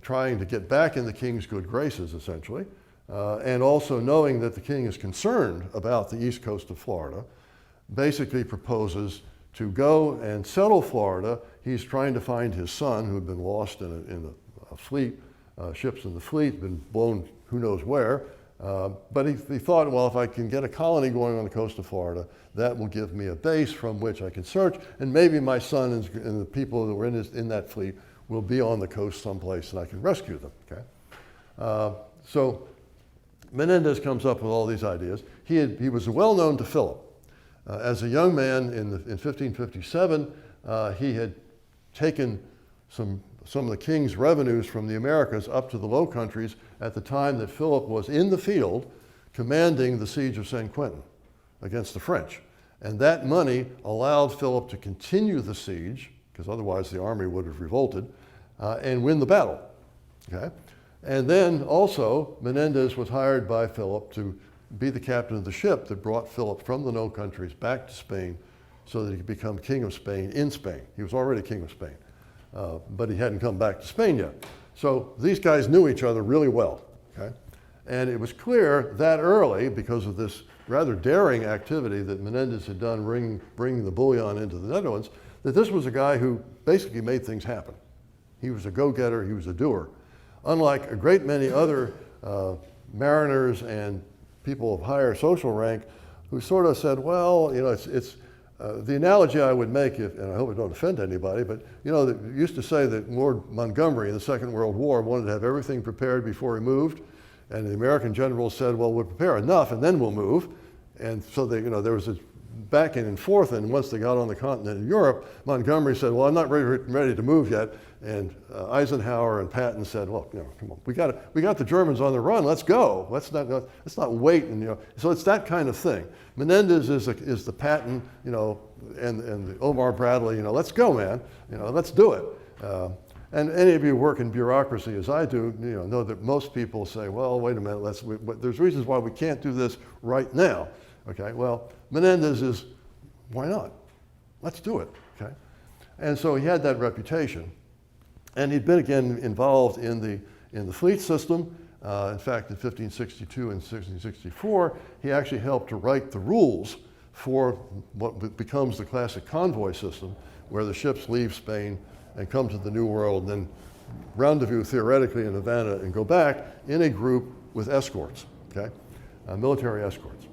S1: trying to get back in the king's good graces, essentially, and also knowing that the king is concerned about the east coast of Florida, basically proposes to go and settle Florida. He's trying to find his son, who had been lost in a fleet, ships in the fleet, been blown who knows where. But he thought, well, if I can get a colony going on the coast of Florida, that will give me a base from which I can search, and maybe my son and the people that were in that fleet will be on the coast someplace and I can rescue them. Okay? So Menendez comes up with all these ideas. He was well known to Philip. As a young man in 1557, he had taken some of the king's revenues from the Americas up to the Low Countries at the time that Philip was in the field commanding the siege of St. Quentin against the French. And that money allowed Philip to continue the siege, because otherwise the army would have revolted, and win the battle. Okay? And then also, Menendez was hired by Philip to be the captain of the ship that brought Philip from the Low Countries back to Spain so that he could become king of Spain in Spain. He was already king of Spain. But he hadn't come back to Spain yet. So these guys knew each other really well, okay? And it was clear that early, because of this rather daring activity that Menendez had done bringing the bullion into the Netherlands, that this was a guy who basically made things happen. He was a go-getter, he was a doer. Unlike a great many other mariners and people of higher social rank who sort of said, well, you know, it's the analogy I would make, and I hope I don't offend anybody, but you know, they used to say that Lord Montgomery in the Second World War wanted to have everything prepared before he moved, and the American generals said, well, we'll prepare enough and then we'll move. And so they, you know, there was this back and forth, and once they got on the continent in Europe, Montgomery said, well, I'm not ready to move yet. And Eisenhower and Patton said, well, you know, come on, we got the Germans on the run, let's go. Let's not wait. And, you know, so it's that kind of thing. Menendez is the Patton, you know, and the Omar Bradley, you know, let's go, man, you know, let's do it. And any of you who work in bureaucracy, as I do, you know that most people say, well, wait a minute, there's reasons why we can't do this right now. Okay, well, Menendez is, why not? Let's do it, okay? And so he had that reputation. And he'd been, again, involved in the fleet system. In fact, in 1562 and 1664, he actually helped to write the rules for what becomes the classic convoy system, where the ships leave Spain and come to the New World, and then rendezvous theoretically in Havana and go back in a group with escorts, okay? Military escorts.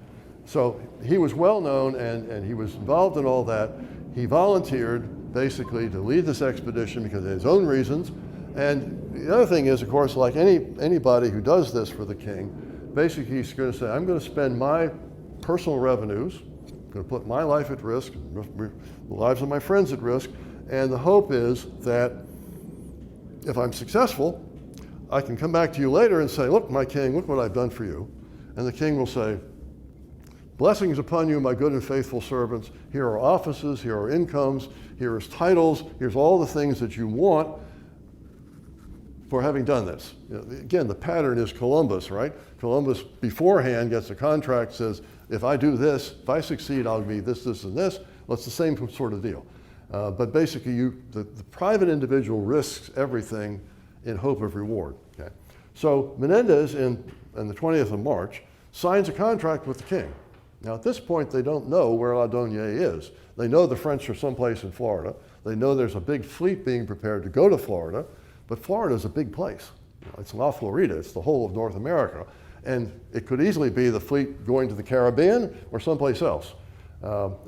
S1: So he was well known, and he was involved in all that. He volunteered basically to lead this expedition because of his own reasons. And the other thing is, of course, like anybody who does this for the king, basically he's going to say, I'm going to spend my personal revenues, I'm going to put my life at risk, the lives of my friends at risk, and the hope is that if I'm successful, I can come back to you later and say, look, my king, look what I've done for you. And the king will say, blessings upon you, my good and faithful servants. Here are offices, here are incomes, here is titles, here's all the things that you want for having done this. You know, again, the pattern is Columbus, right? Columbus beforehand gets a contract, says, if I do this, if I succeed, I'll be this, this, and this. Well, it's the same sort of deal. But basically, the private individual risks everything in hope of reward. Okay? So Menendez, in the 20th of March, signs a contract with the king. Now, at this point, they don't know where Laudonnière is. They know the French are someplace in Florida. They know there's a big fleet being prepared to go to Florida, but Florida is a big place. You know, it's La Florida, it's the whole of North America. And it could easily be the fleet going to the Caribbean or someplace else.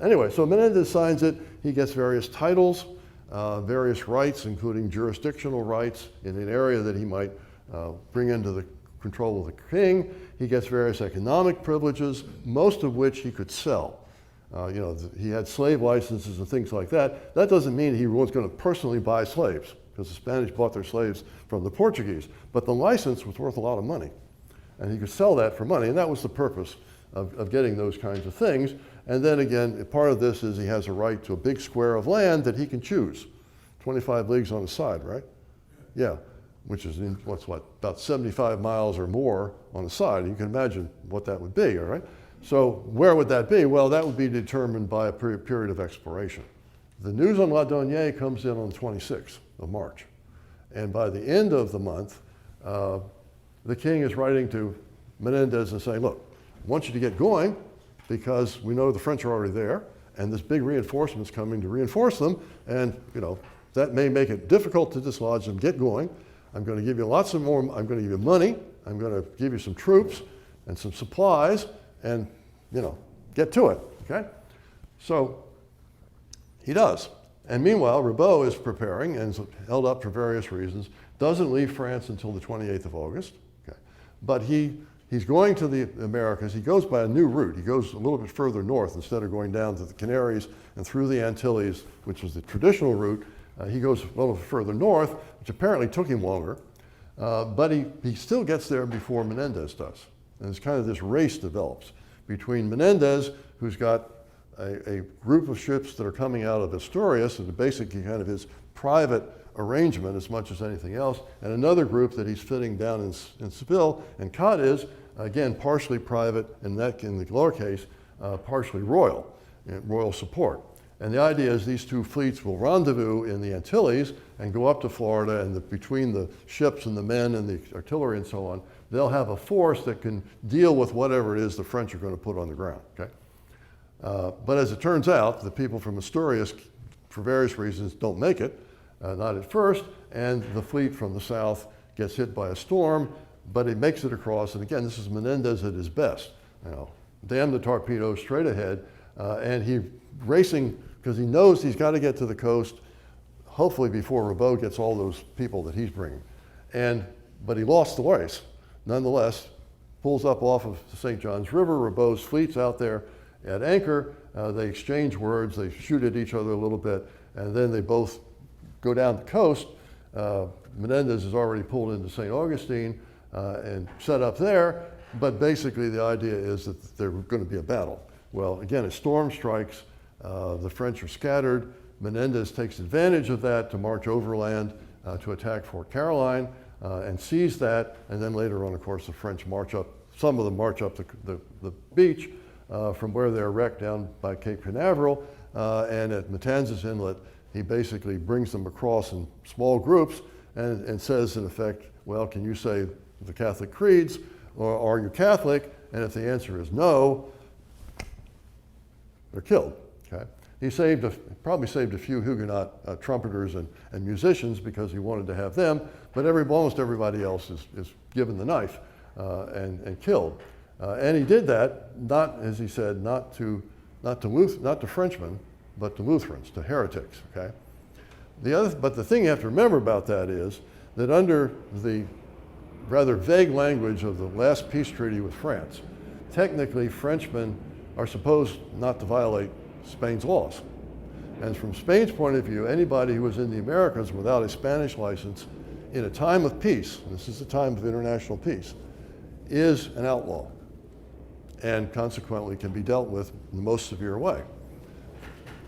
S1: Anyway, so Menendez signs it. He gets various titles, various rights, including jurisdictional rights in an area that he might bring into the control of the king. He gets various economic privileges, most of which he could sell. You know, he had slave licenses and things like that. That doesn't mean he was going to personally buy slaves, because the Spanish bought their slaves from the Portuguese. But the license was worth a lot of money, and he could sell that for money, and that was the purpose of getting those kinds of things. And then again, part of this is he has a right to a big square of land that he can choose. 25 leagues on the side, right? Yeah, which is about 75 miles or more on the side. You can imagine what that would be, all right? So where would that be? Well, that would be determined by a period of exploration. The news on Laudonnière comes in on the 26th of March. And by the end of the month, the king is writing to Menendez and saying, look, I want you to get going, because we know the French are already there, and this big reinforcement's coming to reinforce them, and you know that may make it difficult to dislodge them. Get going. I'm going to give you lots of more. I'm going to give you money. I'm going to give you some troops and some supplies, and you know, get to it. Okay. So he does. And meanwhile, Ribault is preparing and is held up for various reasons. Doesn't leave France until the 28th of August. Okay. But he's going to the Americas. He goes by a new route. He goes a little bit further north instead of going down to the Canaries and through the Antilles, which was the traditional route. He goes a little further north, which apparently took him longer. But he still gets there before Menendez does. And it's kind of this race develops between Menendez, who's got a group of ships that are coming out of Asturias, and basically kind of his private arrangement as much as anything else, and another group that he's fitting down in Seville, and Cadiz, again, partially private, and that in the lower case, partially royal support. And the idea is these two fleets will rendezvous in the Antilles and go up to Florida, and between the ships and the men and the artillery and so on, they'll have a force that can deal with whatever it is the French are going to put on the ground. Okay? But as it turns out, the people from Asturias, for various reasons, don't make it. Not at first, and the fleet from the south gets hit by a storm. but he makes it across. And again, this is Menendez at his best. You know, damn the torpedoes straight ahead. And he's racing because he knows he's got to get to the coast, hopefully before Ribaud gets all those people that he's bringing. But he lost the race. Nonetheless, pulls up off of the St. John's River. Ribaud's fleet's out there at anchor. They exchange words. They shoot at each other a little bit. And then they both go down the coast. Menendez has already pulled into St. Augustine and set up there. But basically, the idea is that there's going to be a battle. Well, again, a storm strikes. The French are scattered. Menendez takes advantage of that to march overland to attack Fort Caroline and seize that. And then later on, of course, the French march up. Some of them march up the beach from where they're wrecked down by Cape Canaveral. And at Matanzas Inlet, he basically brings them across in small groups and says, in effect, well, can you say the Catholic creeds, or are you Catholic? And if the answer is no, they're killed. Okay? He probably saved a few Huguenot trumpeters and musicians because he wanted to have them, but almost everybody else is given the knife and killed. And he did that, not, as he said, not to Frenchmen, but to Lutherans, to heretics. Okay? But the thing you have to remember about that is that under the rather vague language of the last peace treaty with France, technically Frenchmen are supposed not to violate Spain's laws. And from Spain's point of view, anybody who was in the Americas without a Spanish license in a time of peace, and this is a time of international peace, is an outlaw and consequently can be dealt with in the most severe way.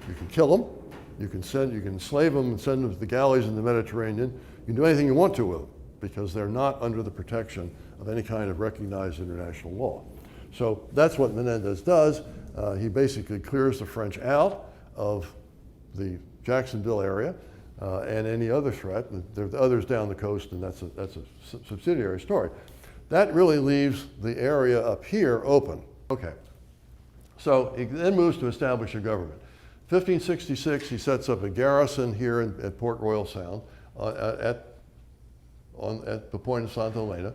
S1: You can kill them, you can enslave them and send them to the galleys in the Mediterranean. You can do anything you want to with them because they're not under the protection of any kind of recognized international law. So that's what Menendez does. He basically clears the French out of the Jacksonville area and any other threat. There are others down the coast, and that's a subsidiary story. That really leaves the area up here open. Okay. So he then moves to establish a government. 1566, he sets up a garrison here at Port Royal Sound at the point of Santa Elena,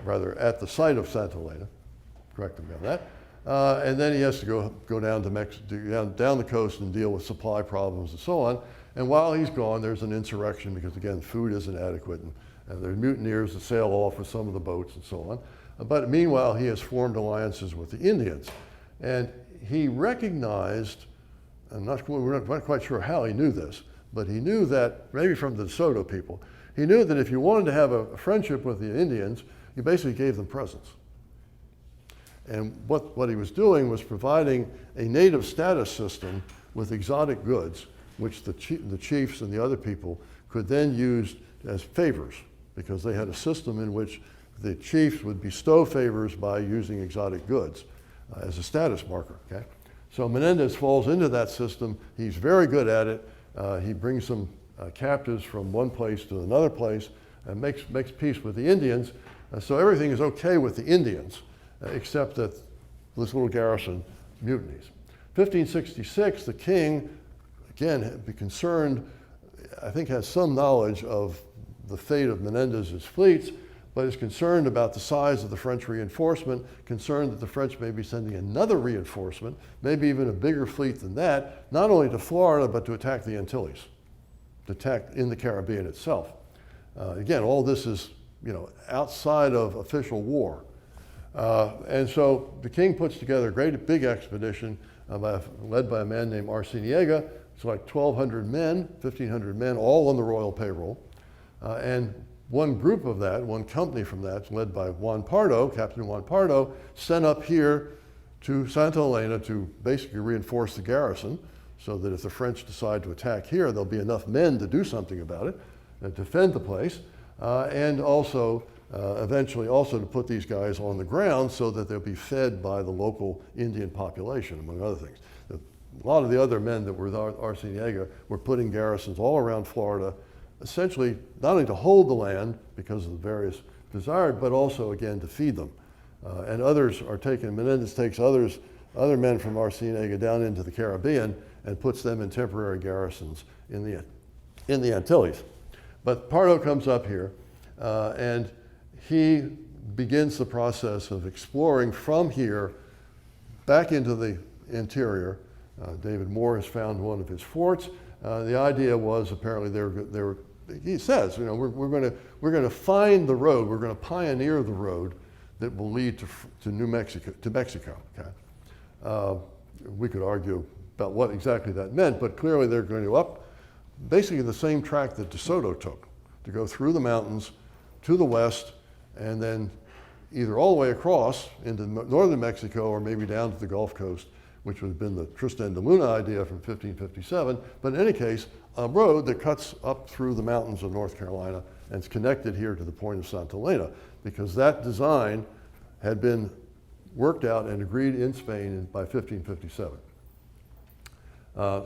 S1: rather at the site of Santa Elena. Correct me on that. And then he has to go down to Mexico, down the coast and deal with supply problems and so on. And while he's gone, there's an insurrection because, again, food isn't adequate. And there are mutineers that sail off with some of the boats and so on. But meanwhile, he has formed alliances with the Indians. And he recognized, we're not quite sure how he knew this, but he knew that, maybe from the DeSoto people, he knew that if you wanted to have a friendship with the Indians, you basically gave them presents. And what he was doing was providing a native status system with exotic goods, which the chiefs and the other people could then use as favors, because they had a system in which the chiefs would bestow favors by using exotic goods as a status marker. Okay? So Menendez falls into that system. He's very good at it. He brings some captives from one place to another place and makes peace with the Indians. So everything is okay with the Indians, except that this little garrison mutinies. 1566, the king, again, be concerned, I think has some knowledge of the fate of Menendez's fleets, but is concerned about the size of the French reinforcement, concerned that the French may be sending another reinforcement, maybe even a bigger fleet than that, not only to Florida, but to attack the Antilles, to attack in the Caribbean itself. Again, all this is, outside of official war. And so the king puts together a great big expedition led by a man named Arciniega. It's like 1,200 men, 1,500 men, all on the royal payroll. And one group of that, one company from that, led by Juan Pardo, Captain Juan Pardo, sent up here to Santa Elena to basically reinforce the garrison so that if the French decide to attack here, there'll be enough men to do something about it and defend the place. And also, eventually also to put these guys on the ground so that they'll be fed by the local Indian population, among other things. A lot of the other men that were with Arciniega were putting garrisons all around Florida, essentially not only to hold the land because of the various desired, but also, again, to feed them. And others are taken, Menendez takes other men from Arciniega down into the Caribbean and puts them in temporary garrisons in the Antilles. But Pardo comes up here, and he begins the process of exploring from here back into the interior. David Moore has found one of his forts. The idea was apparently they were he says, you know, we're going to find the road, we're going to pioneer the road that will lead to Mexico. Okay? We could argue about what exactly that meant, but clearly they're going to up basically the same track that De Soto took, to go through the mountains to the west, and then either all the way across into northern Mexico or maybe down to the Gulf Coast, which would have been the Tristan de Luna idea from 1557. But in any case, a road that cuts up through the mountains of North Carolina and is connected here to the point of Santa Elena, because that design had been worked out and agreed in Spain by 1557.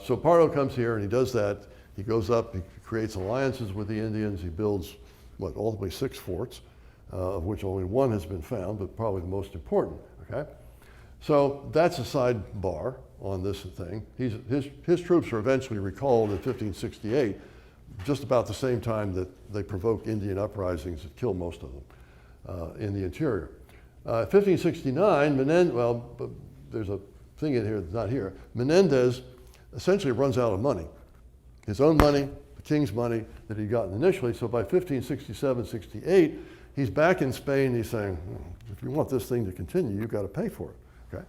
S1: So Pardo comes here and he does that. He goes up, he creates alliances with the Indians. He builds, ultimately 6 forts, of which only 1 has been found, but probably the most important, okay? So that's a sidebar on this thing. His troops are eventually recalled in 1568, just about the same time that they provoke Indian uprisings that kill most of them in the interior. 1569, there's a thing in here that's not here. Menendez essentially runs out of money. His own money, the king's money that he'd gotten initially. So by 1567, 68, he's back in Spain. He's saying, if you want this thing to continue, you've got to pay for it. Okay?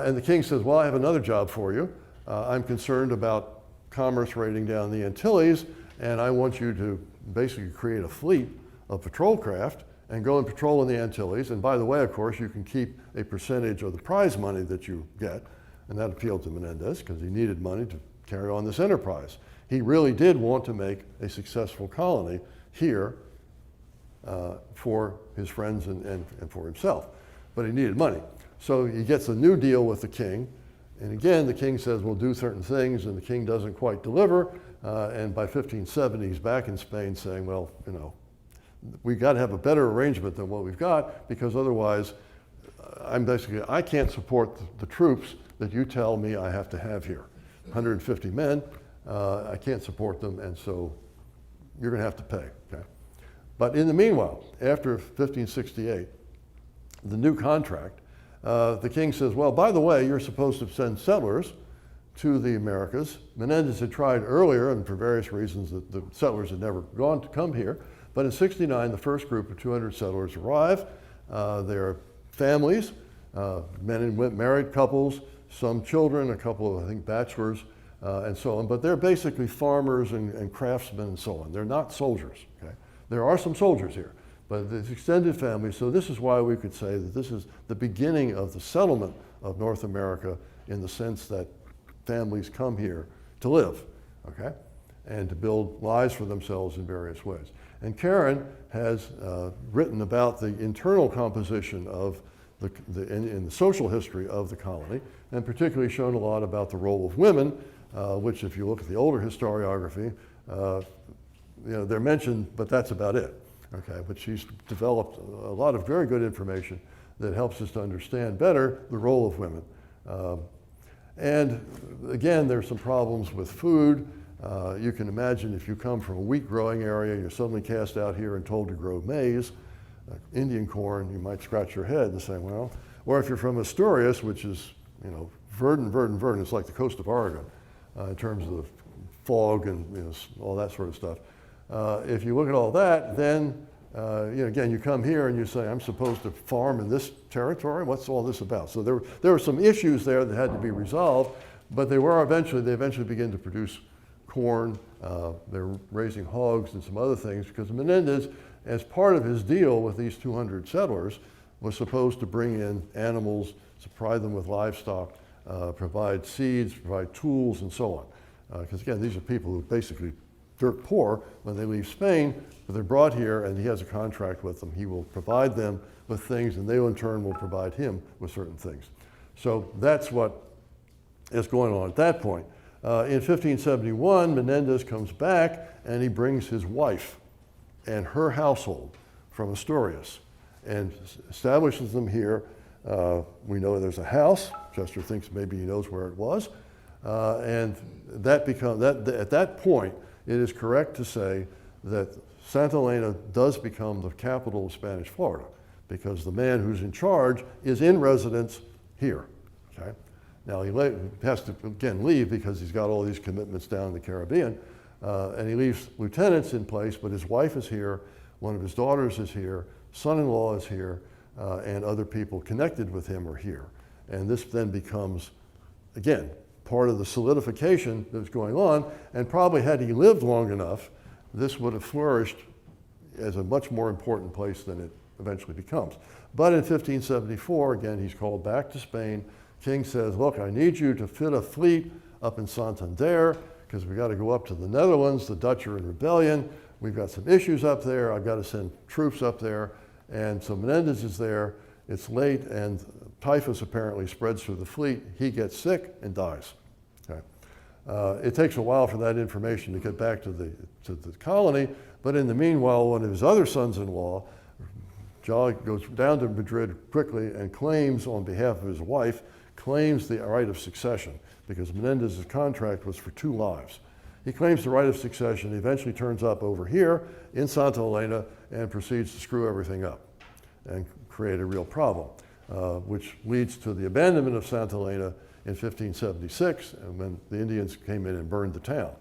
S1: And the king says, well, I have another job for you. I'm concerned about commerce raiding down the Antilles, and I want you to basically create a fleet of patrol craft and go and patrol in the Antilles. And by the way, of course, you can keep a percentage of the prize money that you get. And that appealed to Menendez because he needed money to carry on this enterprise. He really did want to make a successful colony here for his friends and for himself, but he needed money. So he gets a new deal with the king, and again, the king says, we'll do certain things, and the king doesn't quite deliver, and by 1570, he's back in Spain saying, well, you know, we've got to have a better arrangement than what we've got, because otherwise, I can't support the troops that you tell me I have to have here. 150 men, I can't support them, and so you're going to have to pay. Okay? But in the meanwhile, after 1568, the new contract, the king says, well, by the way, you're supposed to send settlers to the Americas. Menendez had tried earlier, and for various reasons, the settlers had never gone to come here. But in 69, the first group of 200 settlers arrive. They're families, men and women, married couples, some children, a couple of, I think, bachelors, and so on. But they're basically farmers and craftsmen and so on. They're not soldiers. Okay? There are some soldiers here, but it's extended family. So this is why we could say that this is the beginning of the settlement of North America in the sense that families come here to live, okay, and to build lives for themselves in various ways. And Karen has written about the internal composition of in the social history of the colony, and particularly shown a lot about the role of women, which if you look at the older historiography, you know, they're mentioned, but that's about it. Okay, but she's developed a lot of very good information that helps us to understand better the role of women. And again, there's some problems with food. You can imagine if you come from a wheat growing area, you're suddenly cast out here and told to grow maize, Indian corn, you might scratch your head and say, well, or if you're from Asturias, which is, you know, verdant, it's like the coast of Oregon in terms of fog and, you know, all that sort of stuff. If you look at all that, then, you know, again, you come here and you say, I'm supposed to farm in this territory? What's all this about? So there were some issues there that had to be resolved, but they eventually begin to produce corn. They're raising hogs and some other things because Menendez, as part of his deal with these 200 settlers, was supposed to bring in animals, supply them with livestock, provide seeds, provide tools, and so on. Because again, these are people who basically dirt poor when they leave Spain, but they're brought here and he has a contract with them. He will provide them with things and they in turn will provide him with certain things. So that's what is going on at that point. In 1571, Menendez comes back and he brings his wife and her household from Asturias and establishes them here. We know there's a house. Chester thinks maybe he knows where it was. And at that point, it is correct to say that Santa Elena does become the capital of Spanish Florida because the man who's in charge is in residence here. Okay? Now he has to again leave because he's got all these commitments down in the Caribbean, and he leaves lieutenants in place, but his wife is here, one of his daughters is here, son-in-law is here, and other people connected with him are here. And this then becomes, again, part of the solidification that's going on, and probably had he lived long enough, this would have flourished as a much more important place than it eventually becomes. But in 1574, again, he's called back to Spain. King says, look, I need you to fit a fleet up in Santander because we got to go up to the Netherlands. The Dutch are in rebellion. We've got some issues up there. I've got to send troops up there. And so Menendez is there. It's late, and typhus apparently spreads through the fleet. He gets sick and dies. Okay. It takes a while for that information to get back to the colony, but in the meanwhile, one of his other sons-in-law, Jolly, goes down to Madrid quickly and claims on behalf of his wife, claims the right of succession because Menendez's contract was for 2 lives. He claims the right of succession. He eventually turns up over here in Santa Elena and proceeds to screw everything up and create a real problem, which leads to the abandonment of Santa Elena in 1576, and when the Indians came in and burned the town.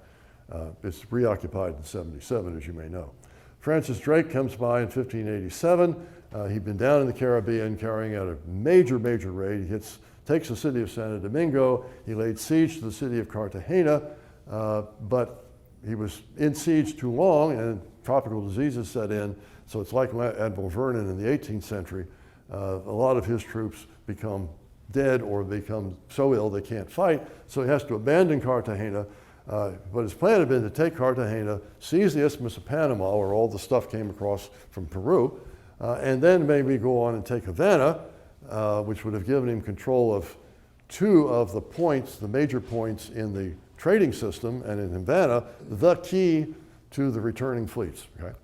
S1: It's reoccupied in 77, as you may know. Francis Drake comes by in 1587. He'd been down in the Caribbean carrying out a major raid. He takes the city of Santo Domingo. He laid siege to the city of Cartagena, but he was in siege too long and tropical diseases set in. So it's like Admiral Vernon in the 18th century. A lot of his troops become dead or become so ill they can't fight. So he has to abandon Cartagena. But his plan had been to take Cartagena, seize the Isthmus of Panama, where all the stuff came across from Peru, and then maybe go on and take Havana, which would have given him control of 2 of the points, the major points in the trading system, and in Havana, the key to the returning fleets. Okay?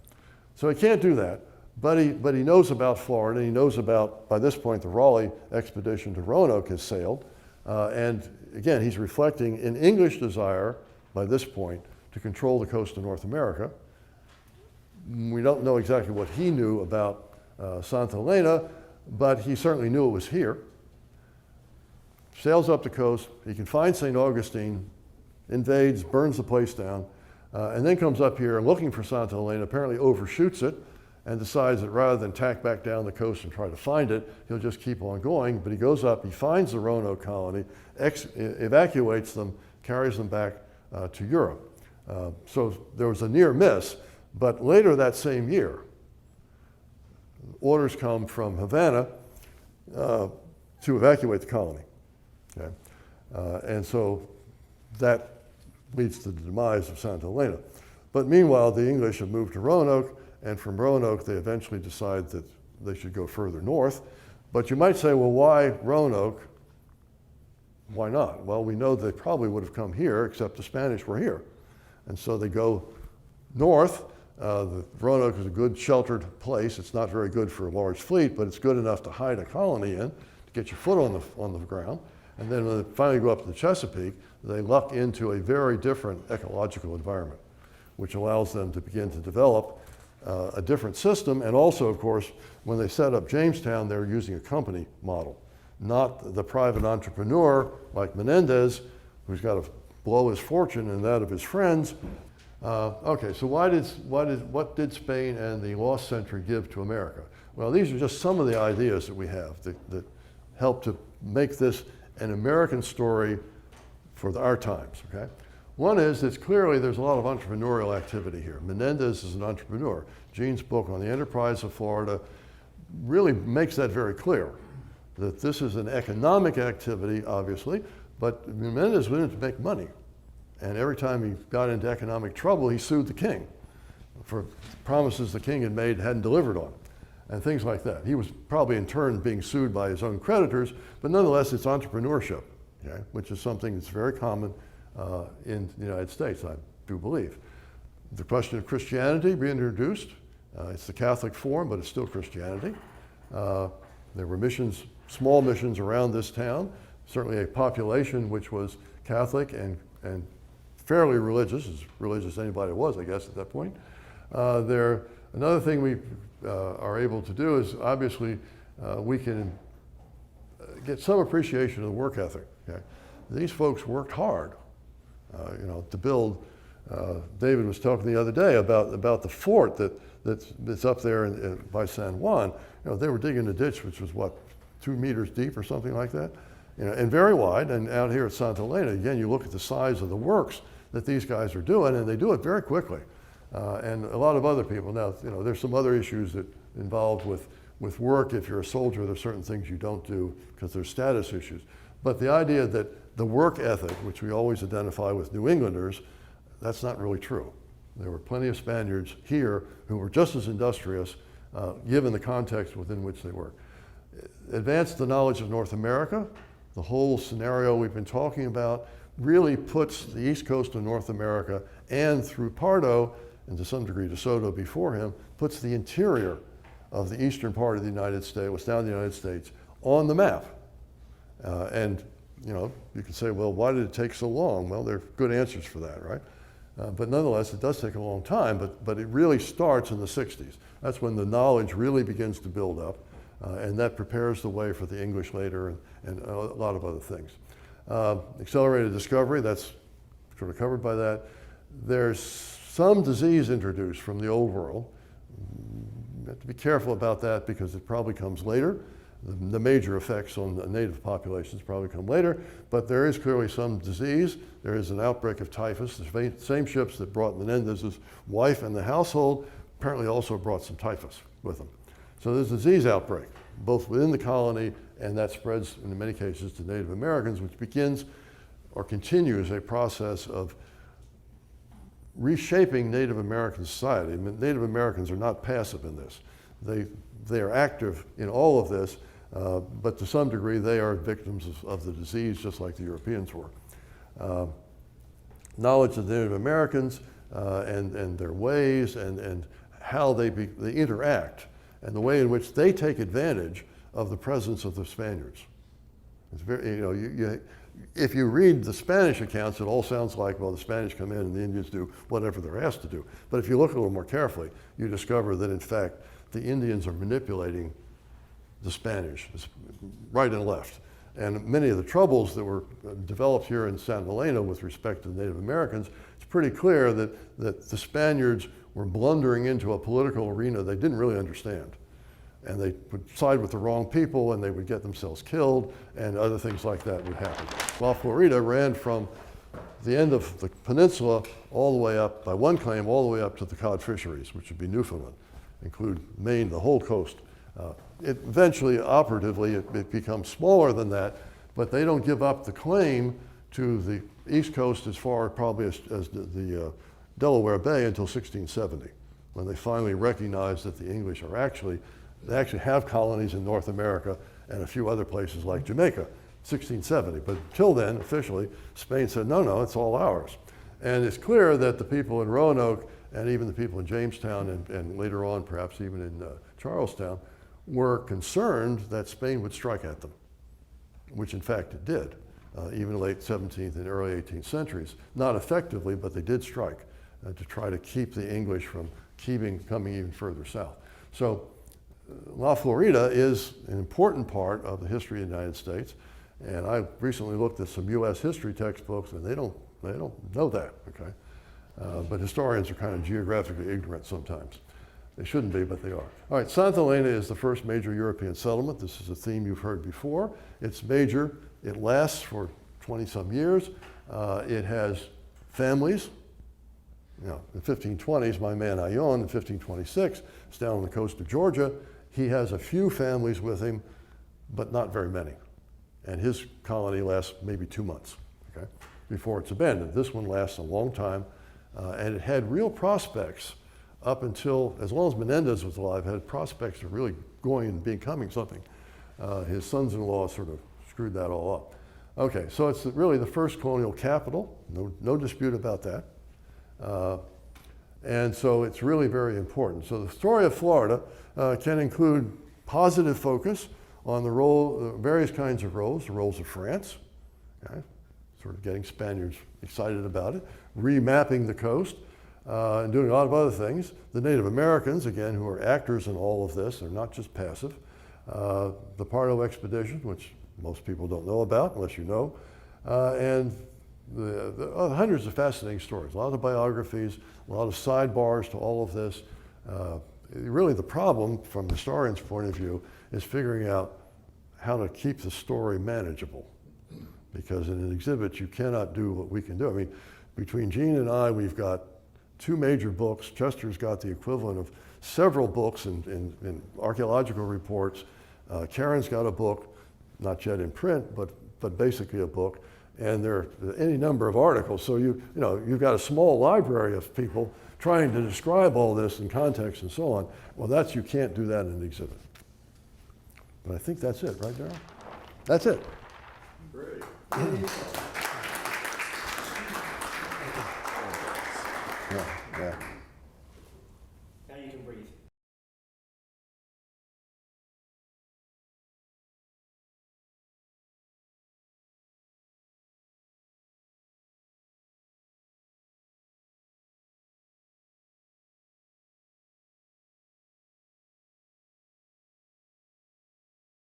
S1: So he can't do that, but he knows about Florida. He knows about, by this point, the Raleigh expedition to Roanoke has sailed, and again, he's reflecting an English desire by this point to control the coast of North America. We don't know exactly what he knew about Santa Elena, but he certainly knew it was here. Sails up the coast, he can find St. Augustine, invades, burns the place down, and then comes up here looking for Santa Elena, apparently overshoots it, and decides that rather than tack back down the coast and try to find it, he'll just keep on going. But he goes up, he finds the Roanoke colony, evacuates them, carries them back to Europe. So there was a near miss, but later that same year, orders come from Havana to evacuate the colony. Okay? And so that leads to the demise of Santa Elena. But meanwhile, the English have moved to Roanoke, and from Roanoke, they eventually decide that they should go further north. But you might say, well, why Roanoke? Why not? Well, we know they probably would have come here, except the Spanish were here. And so they go north. The Roanoke is a good sheltered place. It's not very good for a large fleet, but it's good enough to hide a colony in, to get your foot on the ground. And then when they finally go up to the Chesapeake, they luck into a very different ecological environment, which allows them to begin to develop a different system. And also, of course, when they set up Jamestown, they were using a company model, not the private entrepreneur like Menendez, who's got to blow his fortune and that of his friends. Okay, so what did Spain and the lost century give to America? Well, these are just some of the ideas that we have that help to make this an American story for our times, okay? One is that clearly there's a lot of entrepreneurial activity here. Menendez is an entrepreneur. Gene's book on the enterprise of Florida really makes that very clear, that this is an economic activity, obviously, but Menendez wanted to make money. And every time he got into economic trouble, he sued the king for promises the king had made hadn't delivered on, and things like that. He was probably in turn being sued by his own creditors, but nonetheless, it's entrepreneurship, okay, which is something that's very common in the United States, I do believe. The question of Christianity reintroduced. It's the Catholic form, but it's still Christianity. There were missions, small missions around this town, certainly a population which was Catholic and fairly religious, as religious as anybody was, I guess, at that point. Another thing we are able to do is obviously we can get some appreciation of the work ethic. Okay? These folks worked hard, to build. David was talking the other day about the fort that's up there by San Juan. They were digging a ditch which was what, 2 meters deep or something like that, and very wide. And out here at Santa Elena, again, you look at the size of the works that these guys are doing, and they do it very quickly. And a lot of other people. Now, there's some other issues that involved with work. If you're a soldier, there's certain things you don't do because there's status issues. But the idea that the work ethic, which we always identify with New Englanders, that's not really true. There were plenty of Spaniards here who were just as industrious, given the context within which they worked. Advance the knowledge of North America. The whole scenario we've been talking about really puts the east coast of North America, and through Pardo, and to some degree DeSoto before him, puts the interior of the eastern part of the United States, what's now the United States, on the map. And you can say, well, why did it take so long? Well, there are good answers for that, right? But nonetheless, it does take a long time, but it really starts in the 60s. That's when the knowledge really begins to build up, and that prepares the way for the English later and a lot of other things. Accelerated discovery, that's sort of covered by that. There's some disease introduced from the old world. You have to be careful about that because it probably comes later. The major effects on the native populations probably come later, but there is clearly some disease. There is an outbreak of typhus. The same ships that brought Menendez's wife and the household apparently also brought some typhus with them. So there's a disease outbreak, both within the colony, and that spreads in many cases to Native Americans, which begins or continues a process of reshaping Native American society. I mean, Native Americans are not passive in this. They are active in all of this, but to some degree they are victims of the disease just like the Europeans were. Knowledge of the Native Americans and their ways and how they interact and the way in which they take advantage of the presence of the Spaniards. It's very, if you read the Spanish accounts, it all sounds like, well, the Spanish come in and the Indians do whatever they're asked to do. But if you look a little more carefully, you discover that in fact the Indians are manipulating the Spanish, right and left. And many of the troubles that were developed here in Santa Elena with respect to the Native Americans, it's pretty clear that the Spaniards were blundering into a political arena they didn't really understand. And they would side with the wrong people and they would get themselves killed and other things like that would happen. While Florida ran from the end of the peninsula all the way up, by one claim, all the way up to the cod fisheries, which would be Newfoundland, include Maine, the whole coast. Eventually, operatively, it becomes smaller than that, but they don't give up the claim to the east coast as far probably as the Delaware Bay until 1670, when they finally recognize that the English are they actually have colonies in North America and a few other places like Jamaica, 1670. But until then, officially, Spain said, no, it's all ours. And it's clear that the people in Roanoke and even the people in Jamestown and later on perhaps even in Charlestown were concerned that Spain would strike at them, which in fact it did, even late 17th and early 18th centuries. Not effectively, but they did strike to try to keep the English from coming even further south. So La Florida is an important part of the history of the United States, and I recently looked at some U.S. history textbooks, and they don't know that, okay? But historians are kind of geographically ignorant sometimes. They shouldn't be, but they are. All right, Santa Elena is the first major European settlement. This is a theme you've heard before. It's major. It lasts for 20-some years. It has families. In the 1520s, my man Lyon, in 1526, is down on the coast of Georgia. He has a few families with him, but not very many. And his colony lasts maybe 2 months, okay, before it's abandoned. This one lasts a long time, and it had real prospects up until, as long as Menendez was alive, had prospects of really going and becoming something. His sons-in-law sort of screwed that all up. Okay, so it's really the first colonial capital, no dispute about that. And so it's really very important. So the story of Florida can include positive focus on the role, various kinds of roles, the roles of France, okay, sort of getting Spaniards excited about it, remapping the coast, and doing a lot of other things. The Native Americans, again, who are actors in all of this, they're not just passive. The Pardo expedition, which most people don't know about unless you know, and the hundreds of fascinating stories, a lot of biographies, a lot of sidebars to all of this. Really the problem from the historian's point of view is figuring out how to keep the story manageable. Because in an exhibit, you cannot do what we can do. I mean, between Gene and I, we've got 2 major books. Chester's got the equivalent of several books in archaeological reports. Karen's got a book, not yet in print, but basically a book. And there are any number of articles. So you've got a small library of people trying to describe all this in context and so on. Well, you can't do that in an exhibit. But I think that's it, right, Darryl? That's it.
S2: Great.
S1: Yeah.